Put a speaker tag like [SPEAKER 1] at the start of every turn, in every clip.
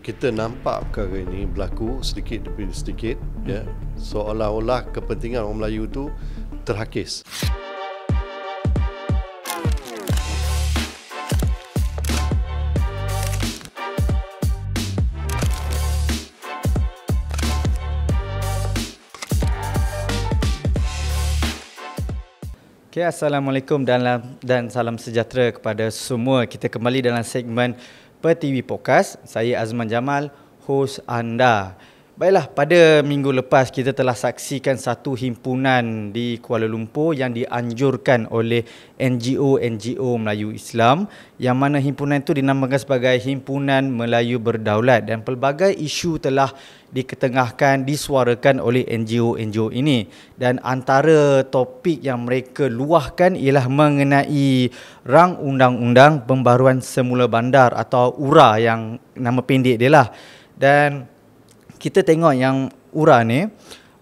[SPEAKER 1] kita nampak perkara ini berlaku sedikit demi sedikit, ya, seolah-olah kepentingan orang Melayu itu terhakis.
[SPEAKER 2] Okay, Assalamualaikum dan salam sejahtera kepada semua. Kita kembali dalam segmen Pertiwi Podcast. Saya Azman Jamal, hos anda. Baiklah, pada minggu lepas kita telah saksikan satu himpunan di Kuala Lumpur yang dianjurkan oleh NGO Melayu Islam, yang mana himpunan itu dinamakan sebagai Himpunan Melayu Berdaulat, dan pelbagai isu telah diketengahkan, disuarakan oleh NGO ini. Dan antara topik yang mereka luahkan ialah mengenai rang undang-undang pembaharuan semula bandar atau URA yang nama pendek dia lah. Dan kita tengok yang URA ni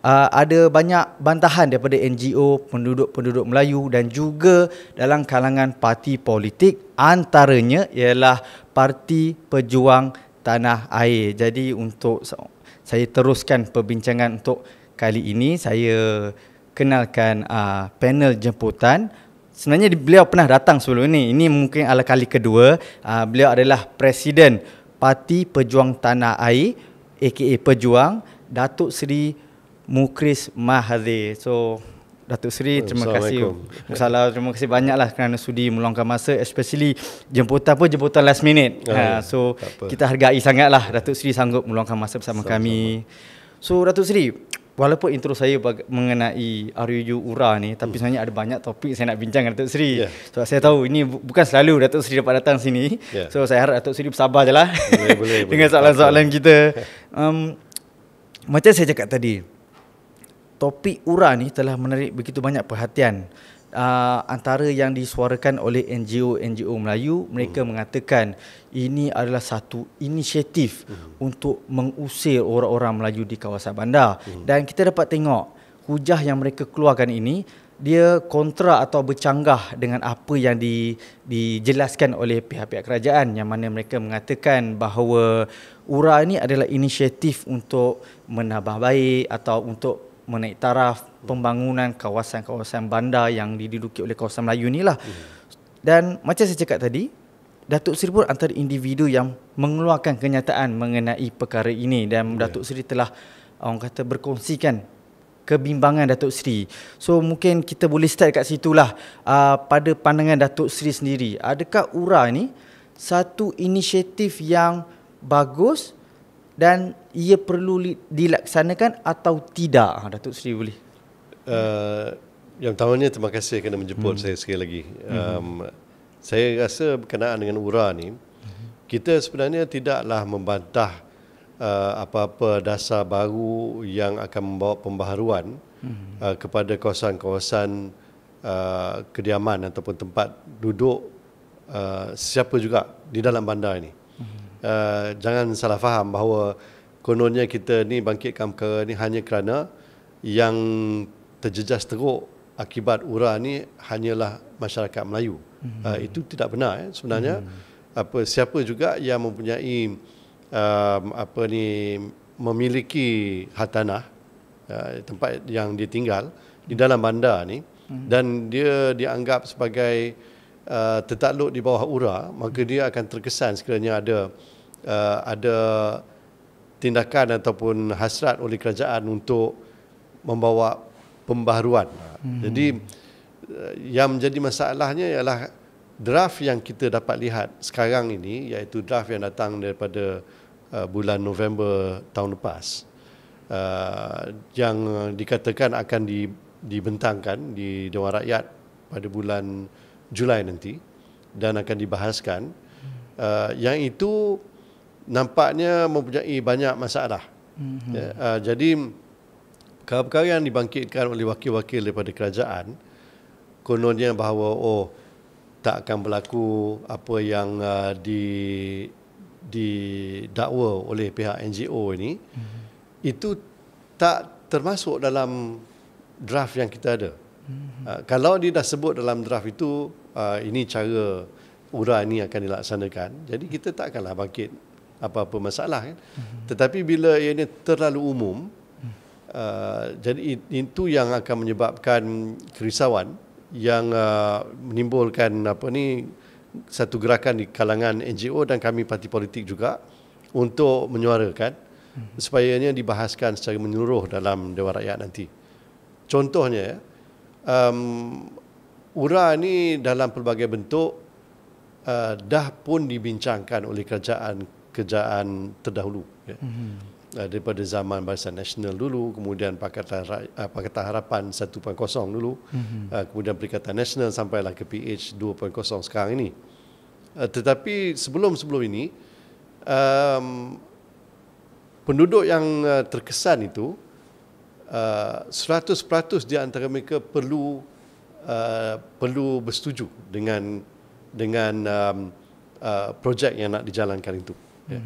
[SPEAKER 2] ada banyak bantahan daripada NGO, penduduk-penduduk Melayu dan juga dalam kalangan parti politik, antaranya ialah Parti Pejuang Tanah Air. Jadi untuk saya teruskan perbincangan untuk kali ini, saya kenalkan panel jemputan. Sebenarnya beliau pernah datang sebelum ini mungkin adalah kali kedua. Beliau adalah Presiden Parti Pejuang Tanah Air, aka Pejuang, Datuk Seri Mukris Mahathir. So Datuk Seri, terima kasih. Terima kasih banyaklah kerana sudi meluangkan masa, especially jemputan last minute. So kita hargai sangatlah Datuk Seri sanggup meluangkan masa bersama kami. So Datuk Seri, walaupun intro saya mengenai RUU URA ni, tapi sebenarnya ada banyak topik saya nak bincang dengan Datuk Seri. So saya tahu ini bukan selalu Datuk Seri dapat datang sini. So saya harap Datuk Seri bersabar je lah dengan soalan-soalan kita. Macam saya cakap tadi, topik URA ni telah menarik begitu banyak perhatian. Antara yang disuarakan oleh NGO Melayu, mereka mengatakan ini adalah satu inisiatif untuk mengusir orang-orang Melayu di kawasan bandar. Dan kita dapat tengok hujah yang mereka keluarkan ini, dia kontra atau bercanggah dengan apa yang dijelaskan oleh pihak-pihak kerajaan, yang mana mereka mengatakan bahawa URA ini adalah inisiatif untuk menambah baik atau untuk menaik taraf pembangunan kawasan-kawasan bandar yang diduduki oleh kawasan Melayu inilah. Dan macam saya cakap tadi, Datuk Seri pun antara individu yang mengeluarkan kenyataan mengenai perkara ini, dan Datuk Seri telah orang kata berkongsikan kebimbangan Datuk Seri. So mungkin kita boleh start kat situlah. Pada pandangan Datuk Seri sendiri, adakah URA ni satu inisiatif yang bagus dan ia perlu dilaksanakan atau tidak? Datuk Seri boleh?
[SPEAKER 1] Yang pertamanya terima kasih kerana menjemput saya sekali lagi. Saya rasa berkenaan dengan URA ni, kita sebenarnya tidaklah membantah apa-apa dasar baru yang akan membawa pembaharuan kepada kawasan-kawasan kediaman ataupun tempat duduk siapa juga di dalam bandar ini. Jangan salah faham bahawa kononnya kita ni bangkitkan perkara ni hanya kerana yang terjejas teruk akibat URA ni hanyalah masyarakat Melayu. Itu tidak benar. Sebenarnya siapa juga yang mempunyai memiliki hartanah tempat yang dia tinggal di dalam bandar ni, dan dia dianggap sebagai tertakluk di bawah URA, maka dia akan terkesan sekiranya ada tindakan ataupun hasrat oleh kerajaan untuk membawa pembaharuan. Jadi yang menjadi masalahnya ialah draft yang kita dapat lihat sekarang ini, iaitu draft yang datang daripada bulan November tahun lepas, yang dikatakan akan dibentangkan di Dewan Rakyat pada bulan Julai nanti dan akan dibahaskan. Yang itu nampaknya mempunyai banyak masalah. Jadi perkara-perkara yang dibangkitkan oleh wakil-wakil daripada kerajaan, kononnya bahawa tak akan berlaku apa yang didakwa oleh pihak NGO ini, itu tak termasuk dalam draft yang kita ada. Kalau dia dah sebut dalam draft itu, ini cara URA ini akan dilaksanakan, jadi kita tak akanlah bangkit apa-apa masalah kan. Tetapi bila ianya terlalu umum, jadi itu yang akan menyebabkan kerisauan yang menimbulkan satu gerakan di kalangan NGO dan kami parti politik juga untuk menyuarakan supaya ianya dibahaskan secara menyeluruh dalam Dewan Rakyat nanti. Contohnya, URA ni dalam pelbagai bentuk dah pun dibincangkan oleh kerajaan terdahulu. Ya. Daripada zaman Barisan Nasional dulu, kemudian Pakatan Harapan 1.0 dulu, kemudian Perikatan Nasional sampailah ke PH 2.0 sekarang ini. Tetapi sebelum ini, penduduk yang terkesan itu 100% di antara mereka perlu bersetuju dengan projek yang nak dijalankan itu. Ya.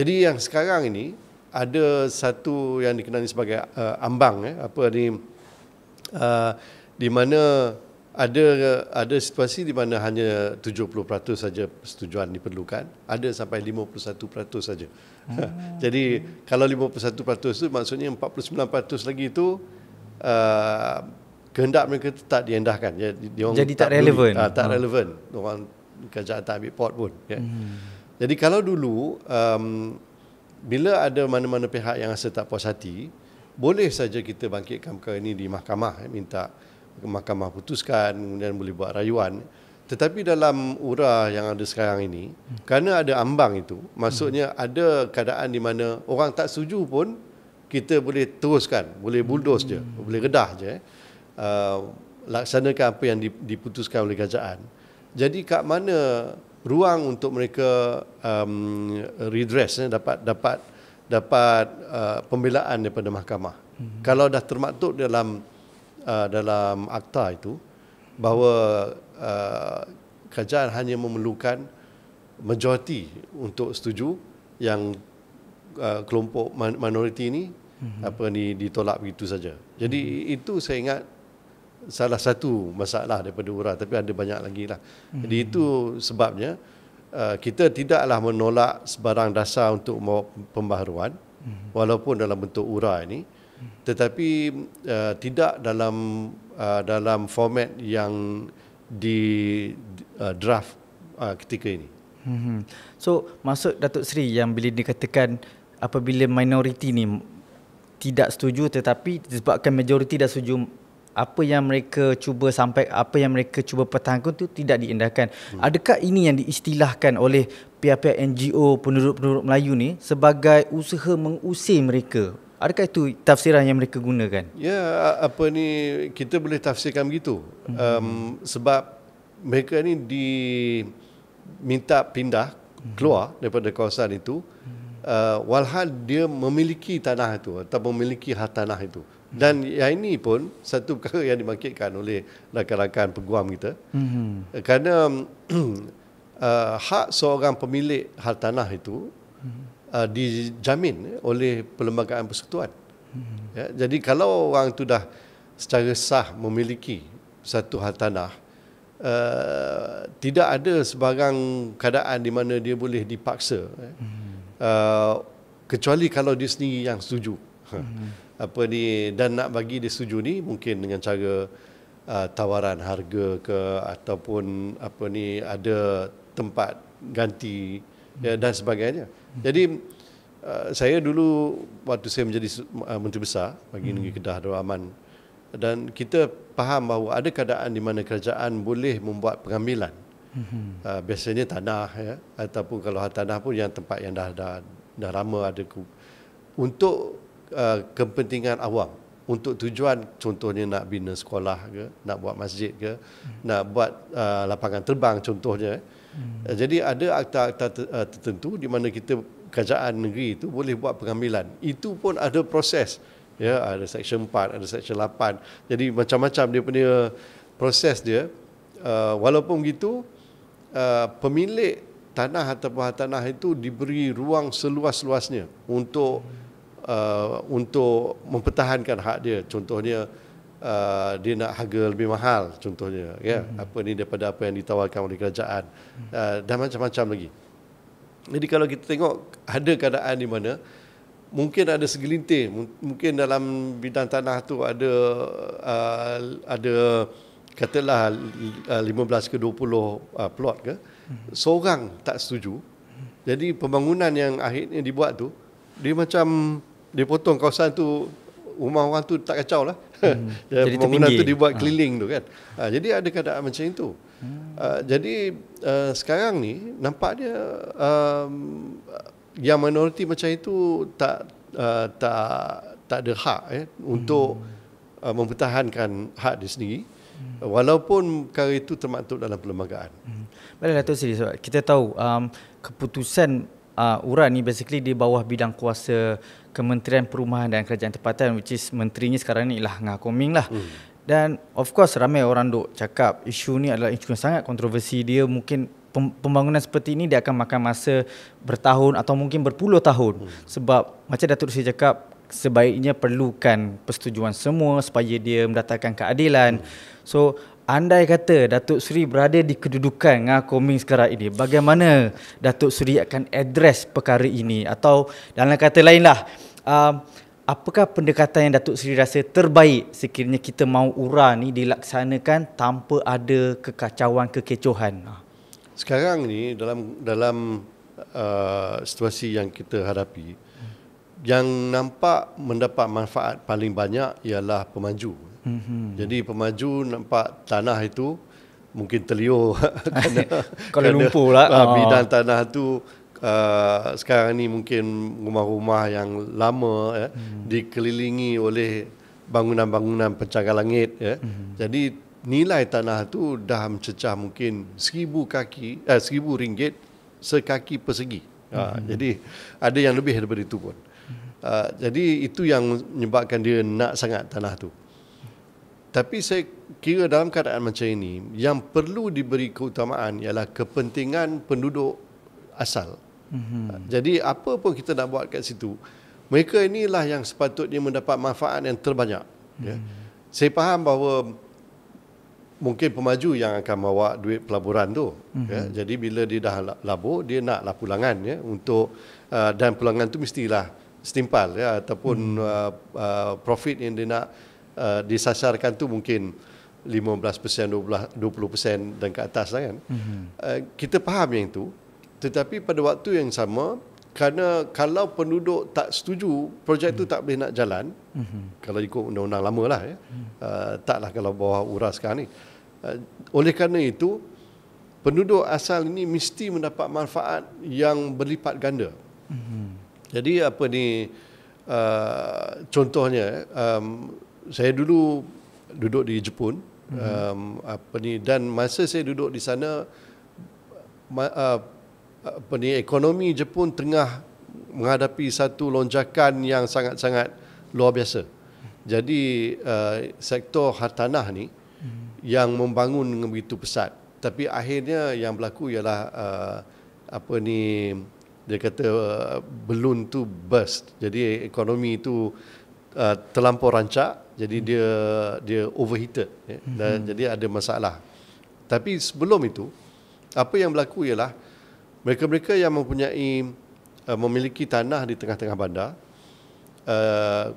[SPEAKER 1] Jadi yang sekarang ini ada satu yang dikenali sebagai ambang, di mana ada situasi di mana hanya 70% saja persetujuan diperlukan, ada sampai 51% saja. Jadi kalau 51% itu maksudnya 49% lagi itu kehendak mereka tak diendahkan.
[SPEAKER 2] Jadi tak relevan.
[SPEAKER 1] Tak relevan. Orang kerajaan tak ambil port pun. Ya. Jadi kalau dulu bila ada mana-mana pihak yang rasa tak puas hati, boleh saja kita bangkitkan perkara ini di mahkamah, minta mahkamah putuskan, kemudian boleh buat rayuan. Tetapi dalam URA yang ada sekarang ini, kerana ada ambang itu, maksudnya ada keadaan di mana orang tak setuju pun kita boleh teruskan, boleh bulldoze je, boleh redah je, laksanakan apa yang diputuskan oleh kerajaan. Jadi kat mana ruang untuk mereka redress, dapat pembelaan daripada mahkamah. Kalau dah termaktub dalam akta itu bahawa kerajaan hanya memerlukan majoriti untuk setuju yang kelompok minoriti ini ditolak begitu saja. Jadi itu saya ingat salah satu masalah daripada URA, tapi ada banyak lagi lah. Jadi itu sebabnya kita tidaklah menolak sebarang dasar untuk membawa pembaharuan, walaupun dalam bentuk URA ini, tetapi tidak dalam format yang di draft ketika ini.
[SPEAKER 2] So maksud Datuk Seri yang bila dikatakan apabila minoriti ni tidak setuju tetapi disebabkan majoriti dah setuju, apa yang mereka cuba pertahankan itu tidak diindahkan. Adakah ini yang diistilahkan oleh pihak-pihak NGO penduduk-penduduk Melayu ni sebagai usaha mengusir mereka? Adakah itu tafsiran yang mereka gunakan?
[SPEAKER 1] Ya, kita boleh tafsirkan begitu. Sebab mereka ni diminta pindah keluar daripada kawasan itu, walhal dia memiliki tanah itu atau memiliki hak tanah itu. Dan yang ini pun satu perkara yang dibangkitkan oleh rakan-rakan peguam kita. Kerana hak seorang pemilik hartanah itu dijamin oleh Perlembagaan Persekutuan. Ya, jadi kalau orang itu dah secara sah memiliki satu hartanah, tidak ada sebarang keadaan di mana dia boleh dipaksa, kecuali kalau dia sendiri yang setuju. Dan nak bagi dia setuju ni mungkin dengan cara tawaran harga ke, ataupun ada tempat ganti, ya, dan sebagainya. Jadi saya dulu waktu saya menjadi Menteri Besar bagi Negeri Kedah Darul Aman, dan kita faham bahawa ada keadaan di mana kerajaan boleh membuat pengambilan, biasanya tanah, ya, ataupun kalau tanah pun yang tempat yang dah lama ada untuk kepentingan awam, untuk tujuan contohnya nak bina sekolah ke, nak buat masjid ke, nak buat lapangan terbang contohnya. Jadi ada akta-akta tertentu di mana kerajaan negeri itu boleh buat pengambilan. Itu pun ada proses. Ya, ada Seksyen 4, ada Seksyen 8. Jadi macam-macam dia punya proses dia. Walaupun begitu, pemilik tanah ataupun hartanah itu diberi ruang seluas-luasnya untuk mempertahankan hak dia. Contohnya dia nak harga lebih mahal contohnya, ya, daripada apa yang ditawarkan oleh kerajaan, dan macam-macam lagi. Jadi kalau kita tengok ada keadaan di mana mungkin ada segelintir, mungkin dalam bidang tanah tu ada katalah 15 ke 20 plot ke, seorang tak setuju. Jadi pembangunan yang akhirnya dibuat tu, dia potong kawasan tu, rumah orang tu tak kacau lah.
[SPEAKER 2] Jadi
[SPEAKER 1] pembangunan
[SPEAKER 2] terpinggir.
[SPEAKER 1] tu dibuat keliling tu kan. Jadi ada keadaan macam itu. Jadi sekarang ni nampaknya yang minoriti macam itu tak ada hak untuk mempertahankan hak dia sendiri, walaupun perkara itu termaktub dalam perlembagaan.
[SPEAKER 2] Baiklah Datuk Seri, sebab kita tahu keputusan URA ni basically di bawah bidang kuasa Kementerian Perumahan dan Kerajaan Tempatan, which is menterinya sekarang ni lah Ngah Koming lah. Dan of course ramai orang duk cakap isu ni adalah isu yang sangat kontroversi. Dia mungkin pembangunan seperti ini dia akan makan masa bertahun atau mungkin berpuluh tahun. Sebab macam Datuk Seri cakap, sebaiknya perlukan persetujuan semua supaya dia mendatangkan keadilan. So andai kata Datuk Seri berada di kedudukan Ngah Koming sekarang ini, bagaimana Datuk Seri akan address perkara ini? Atau dalam kata lain lah, apakah pendekatan yang Datuk Seri rasa terbaik sekiranya kita mahu URA ni dilaksanakan tanpa ada kekacauan, kekecohan?
[SPEAKER 1] Sekarang ni dalam situasi yang kita hadapi, yang nampak mendapat manfaat paling banyak ialah pemaju. Jadi pemaju nampak tanah itu mungkin terliur
[SPEAKER 2] Kuala Lumpur lah.
[SPEAKER 1] Bidang tanah tu sekarang ni mungkin rumah-rumah yang lama dikelilingi oleh bangunan-bangunan pencakar langit Jadi nilai tanah tu dah mencecah mungkin 1,000 ringgit sekaki persegi. Jadi ada yang lebih daripada itu pun. Jadi itu yang menyebabkan dia nak sangat tanah tu. Tapi saya kira dalam keadaan macam ini, yang perlu diberi keutamaan ialah kepentingan penduduk asal. Jadi apa pun kita nak buat kat situ, mereka inilah yang sepatutnya mendapat manfaat yang terbanyak. Saya faham bahawa mungkin pemaju yang akan bawa duit pelaburan tu. Jadi bila dia dah labur, dia naklah pulangan untuk dan pulangan tu mestilah setimpal ataupun profit yang dia nak disasarkan tu mungkin 15%, 20% dan ke atas lah kan. Kita faham yang itu, tetapi pada waktu yang sama, kerana kalau penduduk tak setuju, projek tu tak boleh nak jalan. Kalau ikut undang-undang lama lah taklah kalau bawah URA sekarang ni. Oleh kerana itu, penduduk asal ini mesti mendapat manfaat yang berlipat ganda. Jadi apa ni, contohnya, saya dulu duduk di Jepun, dan masa saya duduk di sana, ekonomi Jepun tengah menghadapi satu lonjakan yang sangat-sangat luar biasa. Jadi sektor hartanah ni yang membangun dengan begitu pesat, tapi akhirnya yang berlaku ialah dia kata balloon tu burst. Jadi ekonomi itu terlampau rancak, jadi dia overheated dan jadi ada masalah. Tapi sebelum itu, apa yang berlaku ialah mereka-mereka yang memiliki tanah di tengah-tengah bandar,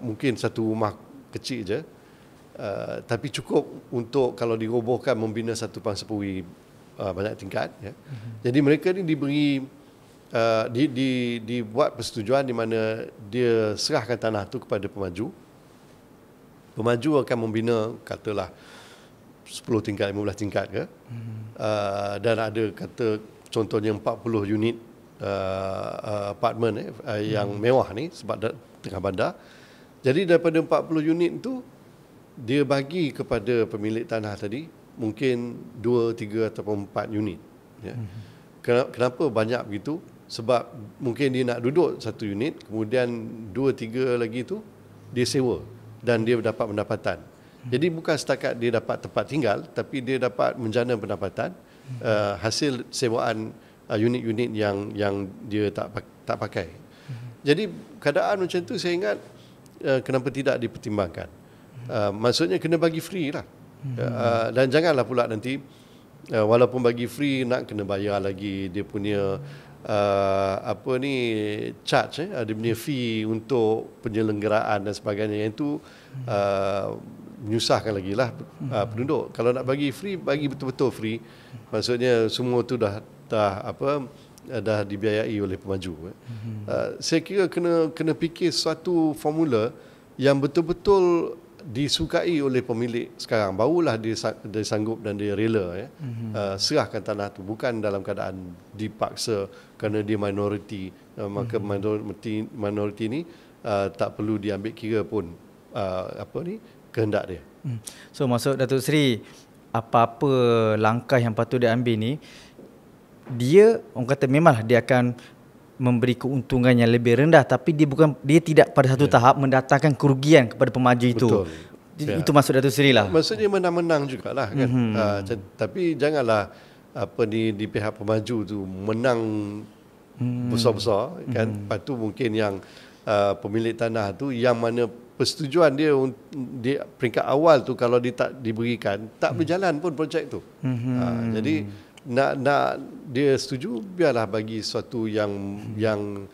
[SPEAKER 1] mungkin satu rumah kecil je, tapi cukup untuk kalau dirobohkan membina satu pangsapuri banyak tingkat. Jadi mereka ni diberi dibuat persetujuan di mana dia serahkan tanah tu kepada pemaju. Pemaju akan membina katalah 10 tingkat, 15 tingkat ke. Dan ada kata contohnya 40 unit apartmen yang mewah ni sebab tengah bandar. Jadi daripada 40 unit tu dia bagi kepada pemilik tanah tadi mungkin 2, 3 ataupun 4 unit. Kenapa banyak begitu? Sebab mungkin dia nak duduk satu unit, kemudian 2, 3 lagi tu dia sewa dan dia dapat pendapatan. Jadi bukan setakat dia dapat tempat tinggal, tapi dia dapat menjana pendapatan hasil sewaan unit-unit yang dia tak pakai. Jadi keadaan macam tu saya ingat kenapa tidak dipertimbangkan. Maksudnya kena bagi free lah. Dan janganlah pula nanti walaupun bagi free nak kena bayar lagi dia punya apa ni charge ada punya fee untuk penyelenggaraan dan sebagainya, yang itu menyusahkan lagi lah penduduk. Kalau nak bagi free, bagi betul-betul free, maksudnya semua tu dah dibiayai oleh pemaju. Saya kira kena fikir suatu formula yang betul-betul disukai oleh pemilik sekarang, barulah dia sanggup dan dia rela serahkan tanah tu, bukan dalam keadaan dipaksa kerana dia minoriti. Maka minoriti ni tak perlu diambil kira pun kehendak dia.
[SPEAKER 2] So maksud Datuk Seri, apa-apa langkah yang patut diambil ni, dia orang kata memanglah dia akan memberi keuntungan yang lebih rendah, tapi dia tidak pada satu tahap mendatangkan kerugian kepada pemaju itu. Betul. Itu maksud Datuk Seri lah.
[SPEAKER 1] Maksudnya menang-menang jugalah kan. Tapi janganlah di pihak pemaju tu menang besar-besar kan. Lepas tu mungkin yang pemilik tanah tu yang mana persetujuan dia peringkat awal tu kalau dia tak diberikan, tak berjalan pun projek tu. Jadi nak dia setuju, biarlah bagi sesuatu yang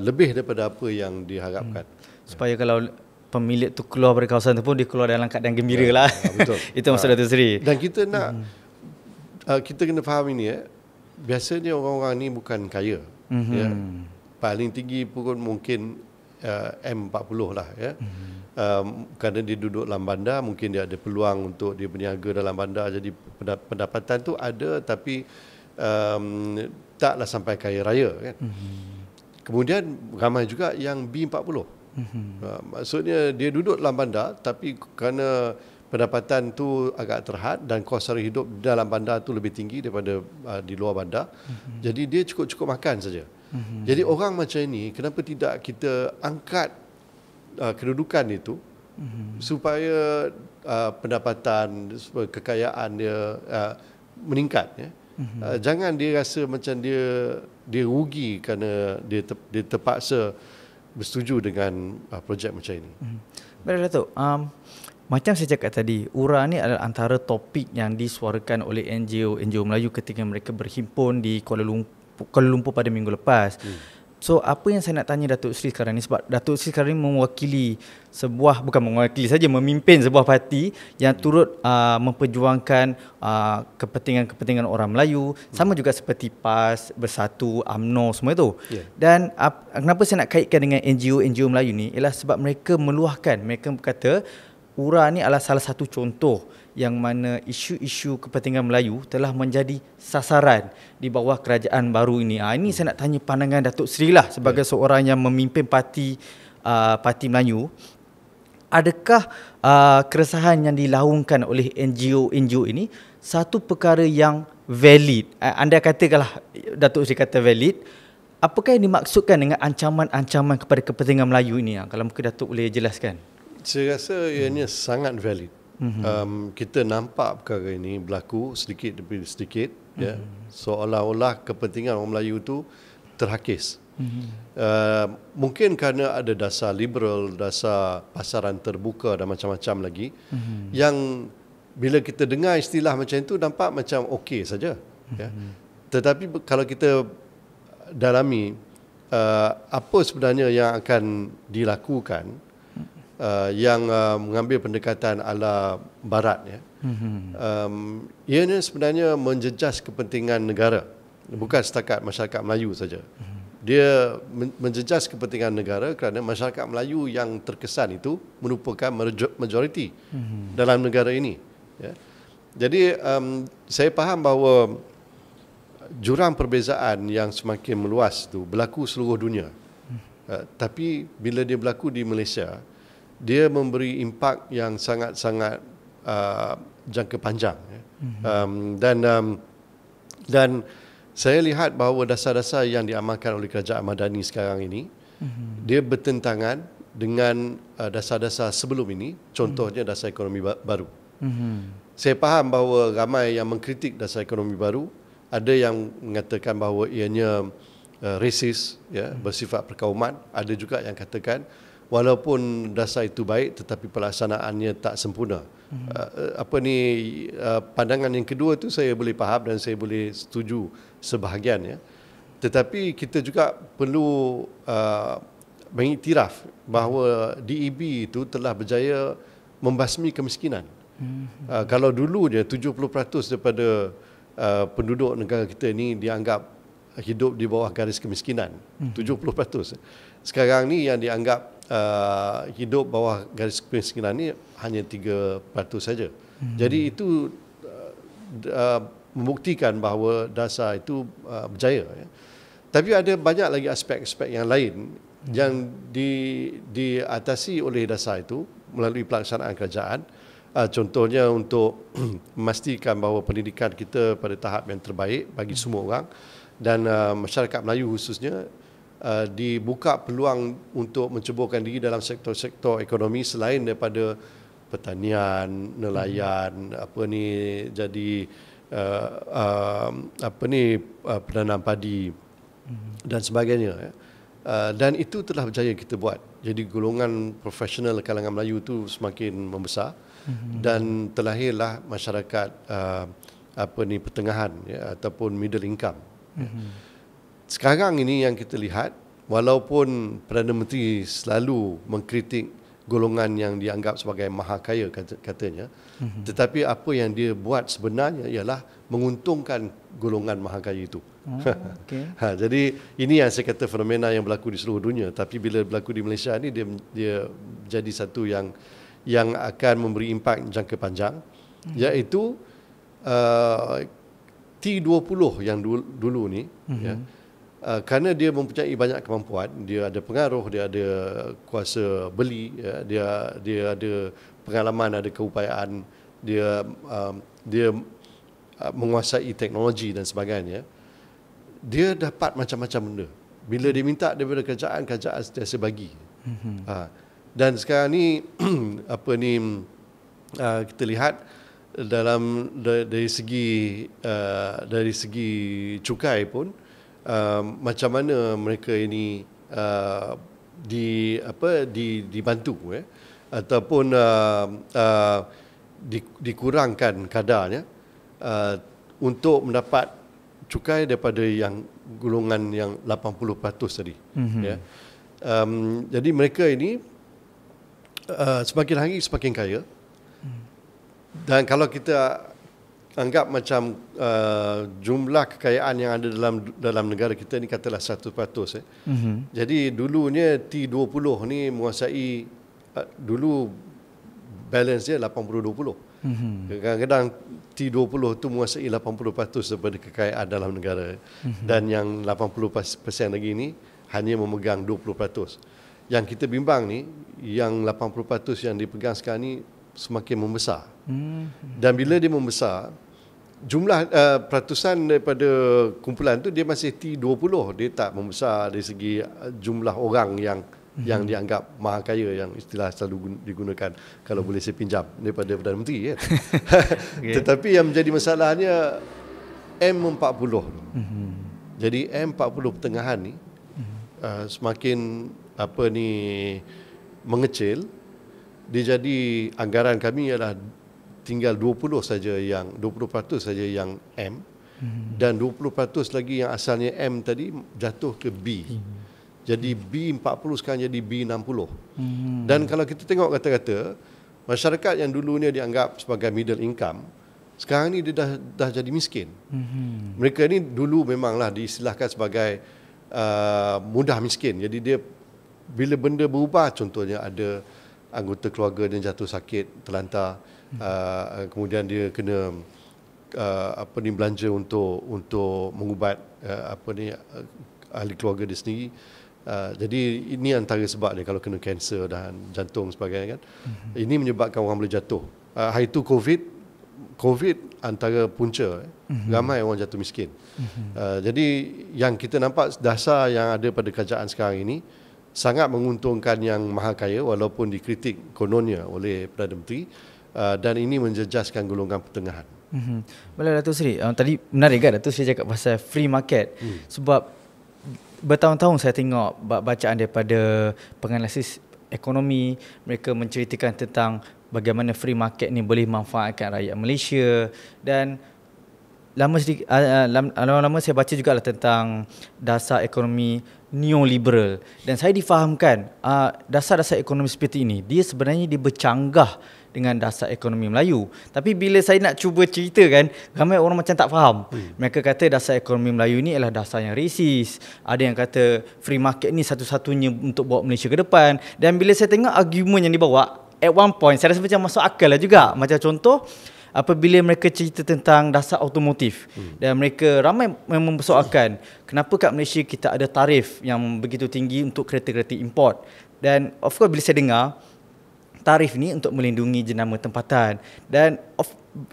[SPEAKER 1] lebih daripada apa yang diharapkan.
[SPEAKER 2] Supaya kalau pemilik tu keluar dari kawasan tu pun dia keluar dalam keadaan gembira lah.
[SPEAKER 1] Betul.
[SPEAKER 2] Itu maksud Datuk Seri.
[SPEAKER 1] Dan kita nak kita kena faham ini biasanya orang-orang ni bukan kaya. Paling tinggi pun mungkin M40 lah kerana dia duduk dalam bandar, mungkin dia ada peluang untuk dia berniaga dalam bandar, jadi pendapatan tu ada, tapi taklah sampai kaya raya kan. Kemudian ramai juga yang B40. Maksudnya dia duduk dalam bandar, tapi kerana pendapatan tu agak terhad dan kos sara hidup dalam bandar tu lebih tinggi daripada di luar bandar, jadi dia cukup-cukup makan saja. Jadi orang macam ini, kenapa tidak kita angkat kedudukan itu supaya pendapatan, kekayaan dia meningkat jangan dia rasa macam dia rugi kerana dia terpaksa bersetuju dengan projek macam ini.
[SPEAKER 2] Baik Datuk, macam saya cakap tadi, URA ni adalah antara topik yang disuarakan oleh NGO Melayu ketika mereka berhimpun di Kuala Lumpur pada minggu lepas. So apa yang saya nak tanya Datuk Seri sekarang ni, sebab Datuk Seri sekarang ni memimpin sebuah parti yang turut memperjuangkan kepentingan orang Melayu, sama juga seperti PAS, Bersatu, UMNO, semua itu. Dan kenapa saya nak kaitkan dengan NGO Melayu ni ialah sebab mereka meluahkan, mereka berkata URA ni adalah salah satu contoh yang mana isu-isu kepentingan Melayu telah menjadi sasaran di bawah kerajaan baru ini. Ini saya nak tanya pandangan Datuk Seri lah sebagai seorang yang memimpin parti Melayu. Adakah keresahan yang dilaungkan oleh NGO ini satu perkara yang valid? Anda katakanlah, Datuk Seri kata valid. Apakah yang dimaksudkan dengan ancaman-ancaman kepada kepentingan Melayu ini? Kalau mungkin Datuk boleh jelaskan. Saya
[SPEAKER 1] rasa ianya sangat valid. Kita nampak perkara ini berlaku sedikit demi sedikit, seolah-olah kepentingan orang Melayu itu terhakis. Mungkin kerana ada dasar liberal, dasar pasaran terbuka dan macam-macam lagi, yang bila kita dengar istilah macam itu nampak macam okey saja. Tetapi kalau kita dalami apa sebenarnya yang akan dilakukan, yang mengambil pendekatan ala barat, ianya sebenarnya menjejas kepentingan negara, bukan setakat masyarakat Melayu saja. Dia menjejas kepentingan negara kerana masyarakat Melayu yang terkesan itu merupakan majoriti dalam negara ini. Jadi saya faham bahawa jurang perbezaan yang semakin meluas itu berlaku seluruh dunia. Tapi bila dia berlaku di Malaysia, dia memberi impak yang sangat-sangat jangka panjang. Dan saya lihat bahawa dasar-dasar yang diamalkan oleh kerajaan Madani sekarang ini, dia bertentangan dengan dasar-dasar sebelum ini, contohnya dasar ekonomi baru. Saya faham bahawa ramai yang mengkritik dasar ekonomi baru, ada yang mengatakan bahawa ianya rasis, bersifat perkauman, ada juga yang katakan walaupun dasar itu baik tetapi pelaksanaannya tak sempurna. Pandangan yang kedua tu saya boleh faham dan saya boleh setuju sebahagian, Tetapi kita juga perlu mengiktiraf bahawa DEB itu telah berjaya membasmi kemiskinan. Kalau dulunya 70% daripada penduduk negara kita ini dianggap hidup di bawah garis kemiskinan, 70%. Sekarang ni yang dianggap hidup bawah garis kemiskinan ni hanya 3% saja. Jadi itu membuktikan bahawa DASA itu berjaya. Ya. Tapi ada banyak lagi aspek-aspek yang lain yang diatasi oleh DASA itu melalui pelaksanaan kerajaan. Contohnya untuk memastikan bahawa pendidikan kita pada tahap yang terbaik bagi semua orang, dan masyarakat Melayu khususnya dibuka peluang untuk menceburkan diri dalam sektor-sektor ekonomi selain daripada pertanian, nelayan, penanam padi dan sebagainya. Dan itu telah berjaya kita buat. Jadi golongan profesional kalangan Melayu itu semakin membesar dan terlahirlah masyarakat pertengahan, ya, ataupun middle income. Sekarang ini yang kita lihat, walaupun Perdana Menteri selalu mengkritik golongan yang dianggap sebagai maha kaya katanya, tetapi apa yang dia buat sebenarnya ialah menguntungkan golongan maha kaya itu. Jadi ini yang saya kata fenomena yang berlaku di seluruh dunia, tapi bila berlaku di Malaysia ni dia jadi satu yang akan memberi impak jangka panjang, iaitu T20 yang dulu ni, ya, kerana dia mempunyai banyak kemampuan, dia ada pengaruh, dia ada kuasa beli, ya, dia ada pengalaman, ada keupayaan, dia menguasai teknologi dan sebagainya. Dia dapat macam-macam benda. Bila dia minta daripada kerajaan sentiasa bagi. Dan sekarang ni kita lihat dari segi cukai pun, macam mana mereka ini dibantu, ataupun dikurangkan kadarnya untuk mendapat cukai daripada yang golongan yang 80% tadi. Ya. Jadi mereka ini semakin hari semakin kaya. Dan kalau kita anggap macam jumlah kekayaan yang ada dalam negara kita ni katalah 100%. Jadi dulunya T20 ni menguasai, dulu balance dia 80-20. Kadang-kadang T20 tu menguasai 80% daripada kekayaan dalam negara. Dan yang 80% lagi ni hanya memegang 20%. Yang kita bimbang ni, yang 80% yang dipegang sekarang ni semakin membesar. Dan bila dia membesar, jumlah peratusan daripada kumpulan tu dia masih T20, dia tak membesar dari segi jumlah orang yang dianggap maha kaya, yang istilah selalu digunakan kalau boleh saya pinjam daripada Perdana Menteri, kan. Tetapi yang menjadi masalahnya M40. Jadi M40 pertengahan ni semakin mengecil. Dia jadi anggaran kami ialah tinggal 20% saja yang M, dan 20% lagi yang asalnya M tadi jatuh ke B. Jadi B40 sekarang jadi B60. Dan kalau kita tengok kata-kata, masyarakat yang dulunya dianggap sebagai middle income, sekarang ni dia dah jadi miskin. Mereka ni dulu memanglah diistilahkan sebagai mudah miskin. Jadi dia, bila benda berubah, contohnya ada anggota keluarga dia jatuh sakit, terlantar, kemudian dia kena belanja untuk mengubat ahli keluarga dia sendiri. Jadi ini antara sebab dia kalau kena kanser dan jantung sebagainya, kan. Ini menyebabkan orang boleh jatuh. Hari itu COVID antara punca, ramai orang jatuh miskin. Jadi yang kita nampak dasar yang ada pada kerajaan sekarang ini sangat menguntungkan yang maha kaya, walaupun dikritik kononnya oleh Perdana Menteri, dan ini menjejaskan golongan pertengahan.
[SPEAKER 2] Boleh Datuk Seri, tadi menarik kan Datuk Seri cakap pasal free market. Sebab bertahun-tahun saya tengok bacaan daripada penganalisis ekonomi, mereka menceritakan tentang bagaimana free market ni boleh manfaatkan rakyat Malaysia, dan lama-lama saya baca juga lah tentang dasar ekonomi neoliberal, dan saya difahamkan dasar-dasar ekonomi seperti ini dia sebenarnya dia bercanggah dengan dasar ekonomi Melayu. Tapi bila saya nak cuba ceritakan, ramai orang macam tak faham. Mereka kata dasar ekonomi Melayu ni adalah dasar yang resis. Ada yang kata free market ni satu-satunya untuk bawa Malaysia ke depan. Dan bila saya tengok argument yang dibawa, at one point saya rasa macam masuk akal lah juga. Macam contoh, apabila mereka cerita tentang dasar automotif, dan mereka ramai mempersoalkan kenapa kat Malaysia kita ada tarif yang begitu tinggi untuk kereta-kereta import. Dan of course bila saya dengar tarif ni untuk melindungi jenama tempatan, dan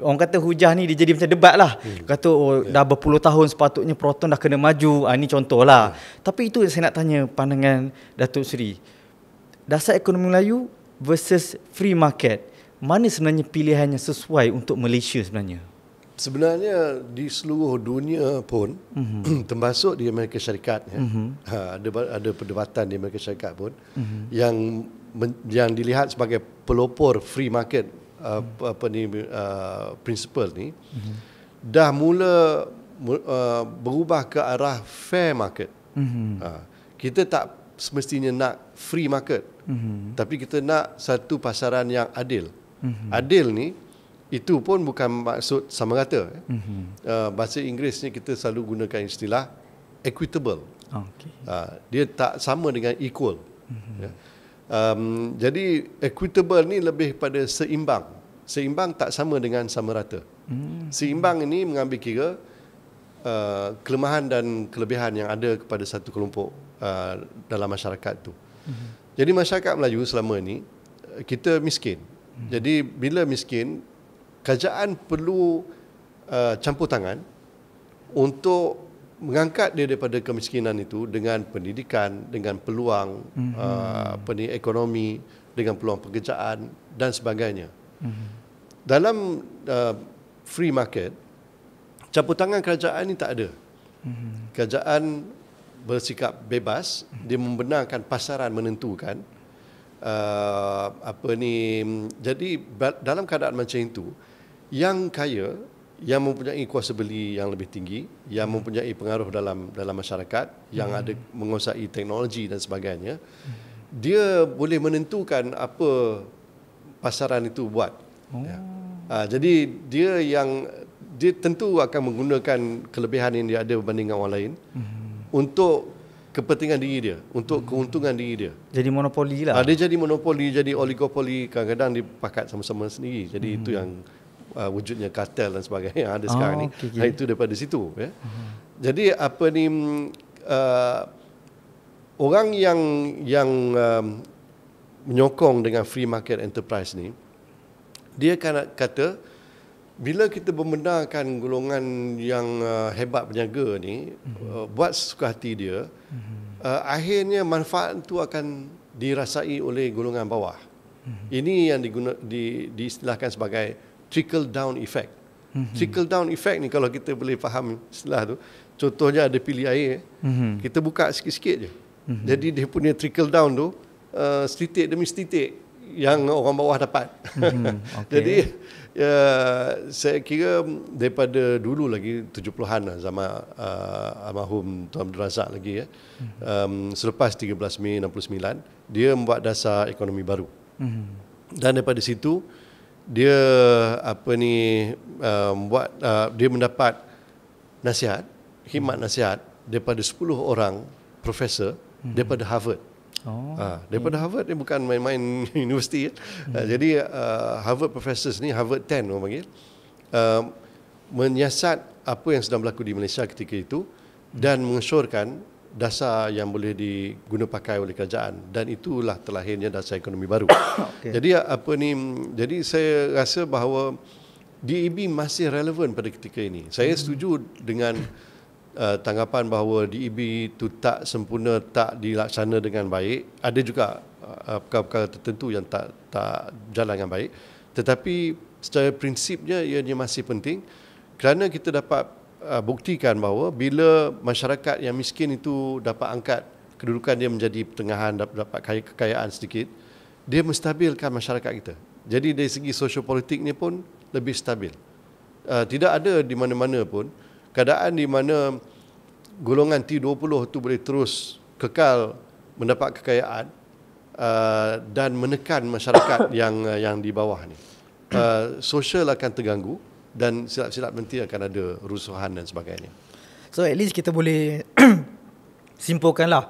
[SPEAKER 2] orang kata hujah ni dia jadi macam debat lah. Kata dah berpuluh tahun sepatutnya Proton dah kena maju. Ni contoh lah. Tapi itu saya nak tanya pandangan Datuk Seri. Dasar ekonomi Melayu versus free market, mana sebenarnya pilihan yang sesuai untuk Malaysia sebenarnya?
[SPEAKER 1] Sebenarnya di seluruh dunia pun, termasuk di Amerika Syarikat, ada perdebatan di Amerika Syarikat pun yang dilihat sebagai pelopor free market principle ni dah mula berubah ke arah fair market. Kita tak semestinya nak free market, tapi kita nak satu pasaran yang adil. Adil ni itu pun bukan maksud sama rata. Bahasa Inggeris ni kita selalu gunakan istilah equitable. Dia tak sama dengan equal. Jadi equitable ni lebih pada seimbang. Seimbang tak sama dengan sama rata. Seimbang ini mengambil kira kelemahan dan kelebihan yang ada kepada satu kelompok dalam masyarakat tu. Jadi masyarakat Melayu selama ni kita miskin. Jadi bila miskin, kerajaan perlu campur tangan untuk mengangkat dia daripada kemiskinan itu dengan pendidikan, dengan peluang ekonomi, dengan peluang pekerjaan dan sebagainya. Dalam free market, campur tangan kerajaan ini tak ada. Kerajaan bersikap bebas, dia membenarkan pasaran menentukan. Jadi dalam keadaan macam itu, yang kaya, yang mempunyai kuasa beli yang lebih tinggi, yang mempunyai pengaruh dalam masyarakat, yang ada menguasai teknologi dan sebagainya, dia boleh menentukan apa pasaran itu buat. Jadi dia tentu akan menggunakan kelebihan yang dia ada berbanding orang lain untuk kepentingan diri dia, untuk keuntungan diri dia.
[SPEAKER 2] Jadi monopoli lah.
[SPEAKER 1] Dia jadi monopoli, jadi oligopoli, kadang-kadang dipakat sama-sama sendiri. Jadi itu yang wujudnya kartel dan sebagainya yang ada sekarang ni. Itu daripada situ. Jadi orang yang menyokong dengan free market enterprise ni, dia kata bila kita membenarkan golongan yang hebat berniaga ni buat sesuka hati dia, akhirnya manfaat itu akan dirasai oleh golongan bawah. Ini yang diistilahkan sebagai trickle down effect. Trickle down effect ni kalau kita boleh faham istilah tu, contohnya ada pilih air, kita buka sikit-sikit je. Jadi dia punya trickle down tu setitik demi setitik yang orang bawah dapat. Jadi saya kira daripada dulu lagi 70-an lah, zaman almarhum Tuan Abdul Razak lagi selepas 13 Mei 69 dia membuat dasar ekonomi baru. Dan daripada situ dia dia mendapat nasihat, khidmat nasihat daripada 10 orang profesor daripada Harvard. Daripada Harvard ni bukan main-main universiti. Jadi Harvard professors ni, Harvard 10 orang panggil, menyiasat apa yang sedang berlaku di Malaysia ketika itu dan mengesyorkan dasar yang boleh diguna pakai oleh kerajaan, dan itulah terlahirnya dasar ekonomi baru. Jadi saya rasa bahawa DEB masih relevan pada ketika ini. Saya setuju dengan tanggapan bahawa DEB itu tak sempurna, tak dilaksana dengan baik. Ada juga perkara-perkara tertentu yang tak jalan dengan baik. Tetapi secara prinsipnya ianya masih penting, kerana kita dapat buktikan bahawa bila masyarakat yang miskin itu dapat angkat kedudukan dia menjadi pertengahan, dapat kekayaan sedikit, dia menstabilkan masyarakat kita. Jadi dari segi sosiopolitik ni pun lebih stabil. tidak ada di mana-mana pun keadaan di mana golongan T20 tu boleh terus kekal mendapat kekayaan dan menekan masyarakat yang di bawah ni. Sosial akan terganggu dan silap-silap nanti akan ada rusuhan dan sebagainya.
[SPEAKER 3] So at least kita boleh simpulkanlah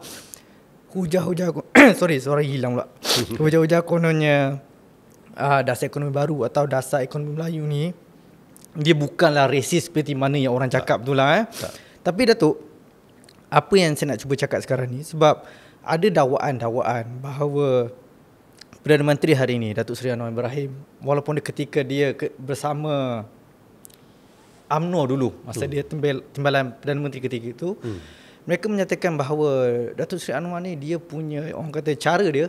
[SPEAKER 3] hujah-hujah sorry hilang pula. Hujah-hujah kononnya dasar ekonomi baru atau dasar ekonomi Melayu ni dia bukanlah resis seperti mana yang orang cakap tu lah. Tapi Datuk, apa yang saya nak cuba cakap sekarang ni, sebab ada dakwaan bahawa Perdana Menteri hari ini, Datuk Seri Anwar Ibrahim, walaupun ketika dia bersama UMNO dulu, masa dia timbalan Perdana Menteri ketika itu, mereka menyatakan bahawa Datuk Seri Anwar ni dia punya, orang kata cara dia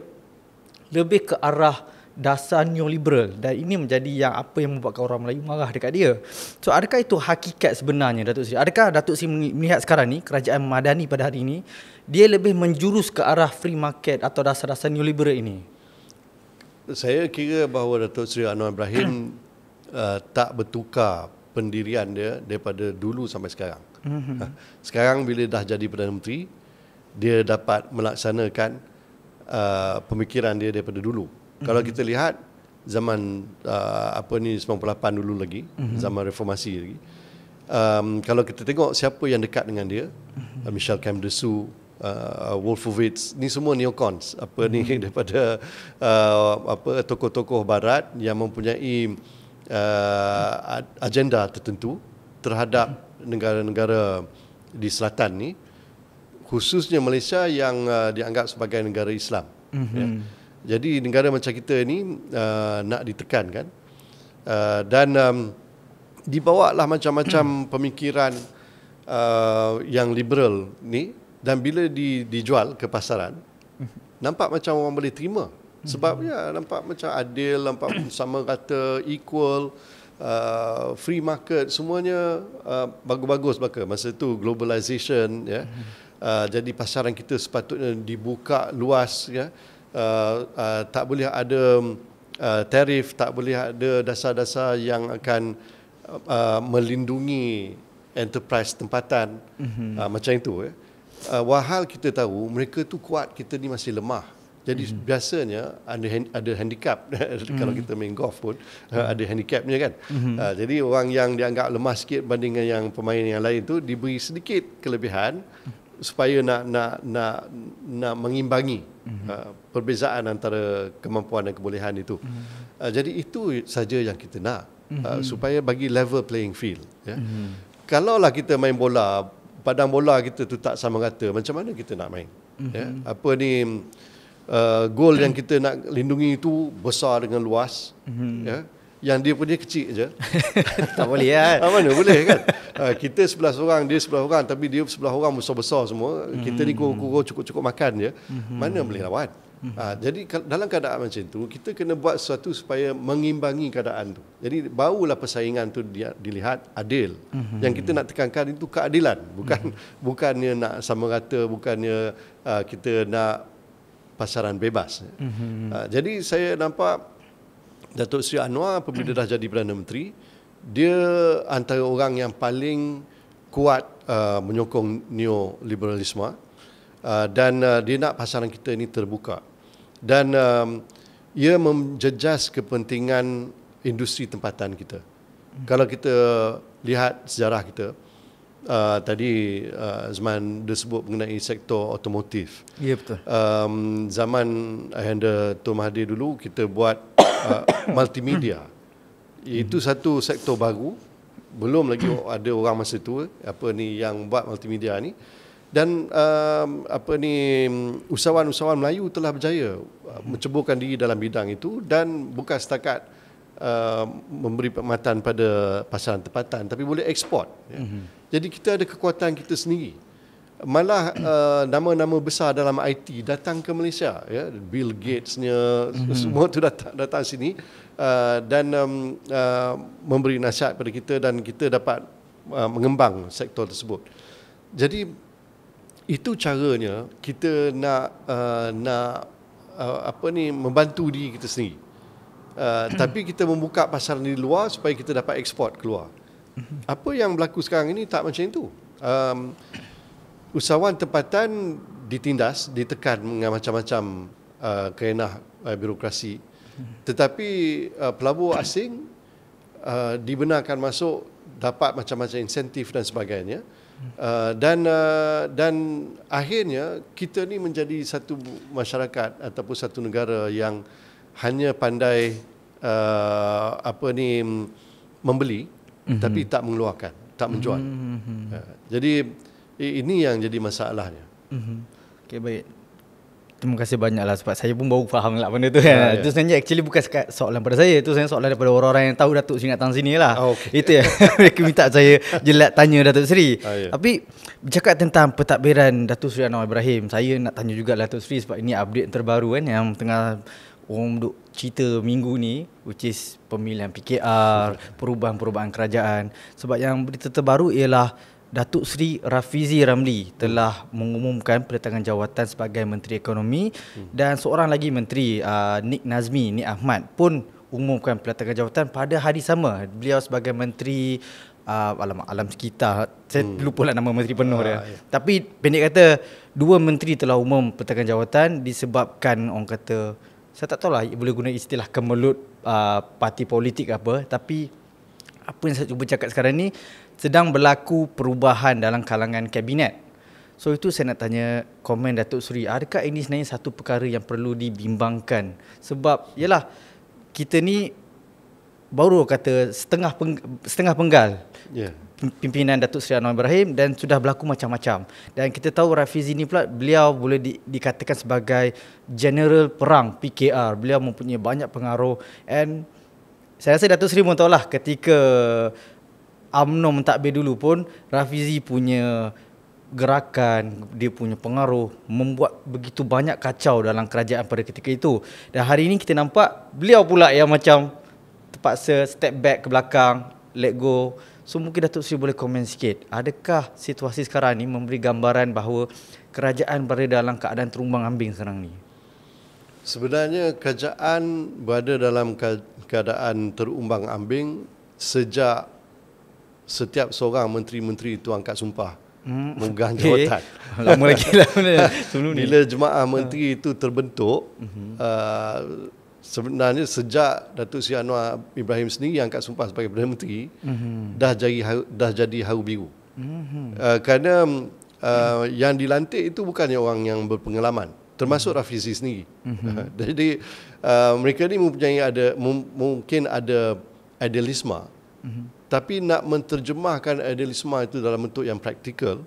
[SPEAKER 3] lebih ke arah dasar neoliberal, dan ini menjadi yang apa yang membuatkan orang Melayu marah dekat dia. So adakah itu hakikat sebenarnya Datuk Seri? Adakah Datuk Seri melihat sekarang ni kerajaan Madani pada hari ini dia lebih menjurus ke arah free market atau dasar-dasar neoliberal ini?
[SPEAKER 1] Saya kira bahawa Datuk Seri Anwar Ibrahim tak bertukar pendirian dia daripada dulu sampai sekarang. Sekarang bila dah jadi Perdana Menteri, dia dapat melaksanakan pemikiran dia daripada dulu. Kalau kita lihat zaman 98 dulu lagi, zaman reformasi lagi, kalau kita tengok siapa yang dekat dengan dia, Michel Camdessus, Wolfowitz, ni semua neocons, daripada tokoh-tokoh barat yang mempunyai agenda tertentu terhadap negara-negara di selatan ni, khususnya Malaysia yang dianggap sebagai negara Islam. Ya. Jadi negara macam kita ni nak ditekan kan, dan dibawalah macam-macam pemikiran yang liberal ni, dan bila dijual ke pasaran, nampak macam orang boleh terima. Sebab ya nampak macam adil, nampak sama rata, equal, free market, semuanya bagus-bagus belaka. Masa tu globalization, ya. Jadi pasaran kita sepatutnya dibuka luas, ya. Tak boleh ada tarif, tak boleh ada dasar-dasar yang akan melindungi enterprise tempatan, macam itu, ya. Walhal kita tahu mereka tu kuat, kita ni masih lemah. Jadi biasanya ada handicap. Kalau kita main golf pun ada handicapnya kan. Jadi orang yang dianggap lemah sikit banding dengan yang pemain yang lain tu diberi sedikit kelebihan supaya nak mengimbangi perbezaan antara kemampuan dan kebolehan itu. Jadi itu saja yang kita nak, supaya bagi level playing field, ya. Kalaulah kita main bola, padang bola kita tu tak sama rata, macam mana kita nak main? Ya? Apa ni, gol yang kita nak lindungi itu besar dengan luas, ya, yang dia punya kecil je.
[SPEAKER 2] Tak boleh kan?
[SPEAKER 1] Mana boleh kan? Kita 11 orang, dia 11 orang, tapi dia 11 orang besar-besar semua. Kita ni kurang-kurang cukup-cukup makan je. Mana boleh lawan? Jadi dalam keadaan macam tu, kita kena buat sesuatu supaya mengimbangi keadaan tu. Jadi barulah persaingan tu dilihat adil. Yang kita nak tekankan itu keadilan, bukannya nak sama rata, bukannya kita nak pasaran bebas. Jadi saya nampak Datuk Seri Anwar apabila dah jadi Perdana Menteri, dia antara orang yang paling kuat menyokong neoliberalisme, dan dia nak pasaran kita ini terbuka, dan ia menjejas kepentingan industri tempatan kita. Kalau kita lihat sejarah kita, tadi Azman dia sebut mengenai sektor otomotif.
[SPEAKER 2] Ya, betul.
[SPEAKER 1] Zaman Ayahanda Tun Mahathir dulu kita buat multimedia. Itu satu sektor baru, belum lagi ada orang masa tu yang buat multimedia ni. Dan usahawan-usahawan Melayu telah berjaya menceburkan diri dalam bidang itu, dan bukan setakat memberi perkhidmatan pada pasaran tempatan, tapi boleh ekspor, ya. Jadi kita ada kekuatan kita sendiri. Malah nama-nama besar dalam IT datang ke Malaysia, ya. Bill Gatesnya, semua tu datang sini, dan memberi nasihat pada kita, dan kita dapat mengembang sektor tersebut. Jadi itu caranya kita nak membantu diri kita sendiri. Tapi kita membuka pasaran di luar supaya kita dapat ekspor keluar. Apa yang berlaku sekarang ini tak macam itu. Usahawan tempatan ditindas, ditekan dengan macam-macam kerenah birokrasi. Tetapi pelabur asing dibenarkan masuk, dapat macam-macam insentif dan sebagainya. Dan akhirnya kita ni menjadi satu masyarakat ataupun satu negara yang hanya pandai membeli tapi tak mengeluarkan, tak menjual. Jadi ini yang jadi masalahnya.
[SPEAKER 2] Okay, baik. Terima kasih banyak lah sebab saya pun baru faham lah benda tu kan. Itu sebenarnya actually bukan soalan pada saya. Itu sebenarnya soalan daripada orang-orang yang tahu Datuk Seri nak datang sini lah. Okay. Itu ya. Mereka minta saya jelat tanya Datuk Seri. Tapi bercakap tentang pentadbiran Datuk Seri Anwar Ibrahim, saya nak tanya juga Datuk Seri sebab ini update terbaru kan yang tengah orang duk cerita minggu ni, which is pemilihan PKR, perubahan-perubahan kerajaan. Sebab yang berita terbaru ialah Datuk Seri Rafizi Ramli telah mengumumkan pendatangan jawatan sebagai Menteri Ekonomi dan seorang lagi Menteri Nik Nazmi, Nik Ahmad pun umumkan pendatangan jawatan pada hari sama. Beliau sebagai Menteri alam sekitar, saya lupa lah nama menteri penuh dia. Tapi pendek kata, dua menteri telah umum pendatangan jawatan disebabkan orang kata, saya tak tahu lah boleh guna istilah kemelut parti politik apa, tapi apa yang saya cuba cakap sekarang ni, sedang berlaku perubahan dalam kalangan kabinet. So itu saya nak tanya komen Datuk Seri, adakah ini sebenarnya satu perkara yang perlu dibimbangkan? Sebab yalah, kita ni baru kata setengah penggal pimpinan Datuk Seri Anwar Ibrahim dan sudah berlaku macam-macam. Dan kita tahu Rafizi ni pula, beliau boleh dikatakan sebagai general perang PKR. Beliau mempunyai banyak pengaruh, and saya rasa Datuk Seri pun tahulah ketika UMNO mentadbir dulu pun Rafizi punya gerakan, dia punya pengaruh membuat begitu banyak kacau dalam kerajaan pada ketika itu. Dan hari ini kita nampak beliau pula yang macam terpaksa step back ke belakang, let go. So mungkin Datuk Seri boleh komen sikit, adakah situasi sekarang ni memberi gambaran bahawa kerajaan berada dalam keadaan terumbang ambing sekarang ni?
[SPEAKER 1] Sebenarnya kerajaan berada dalam keadaan terumbang ambing sejak setiap seorang menteri-menteri itu angkat sumpah memegang jawatan.
[SPEAKER 2] Lama lagi lah sebelum ni.
[SPEAKER 1] Bila jemaah menteri itu terbentuk, sebenarnya sejak Datuk Seri Anwar Ibrahim sendiri angkat sumpah sebagai Perdana Menteri, dah jadi haru biru. Kerana yang dilantik itu bukannya orang yang berpengalaman, termasuk Rafizi sendiri. Jadi mereka ni mungkin ada idealisme, tapi nak menterjemahkan idealisme itu dalam bentuk yang praktikal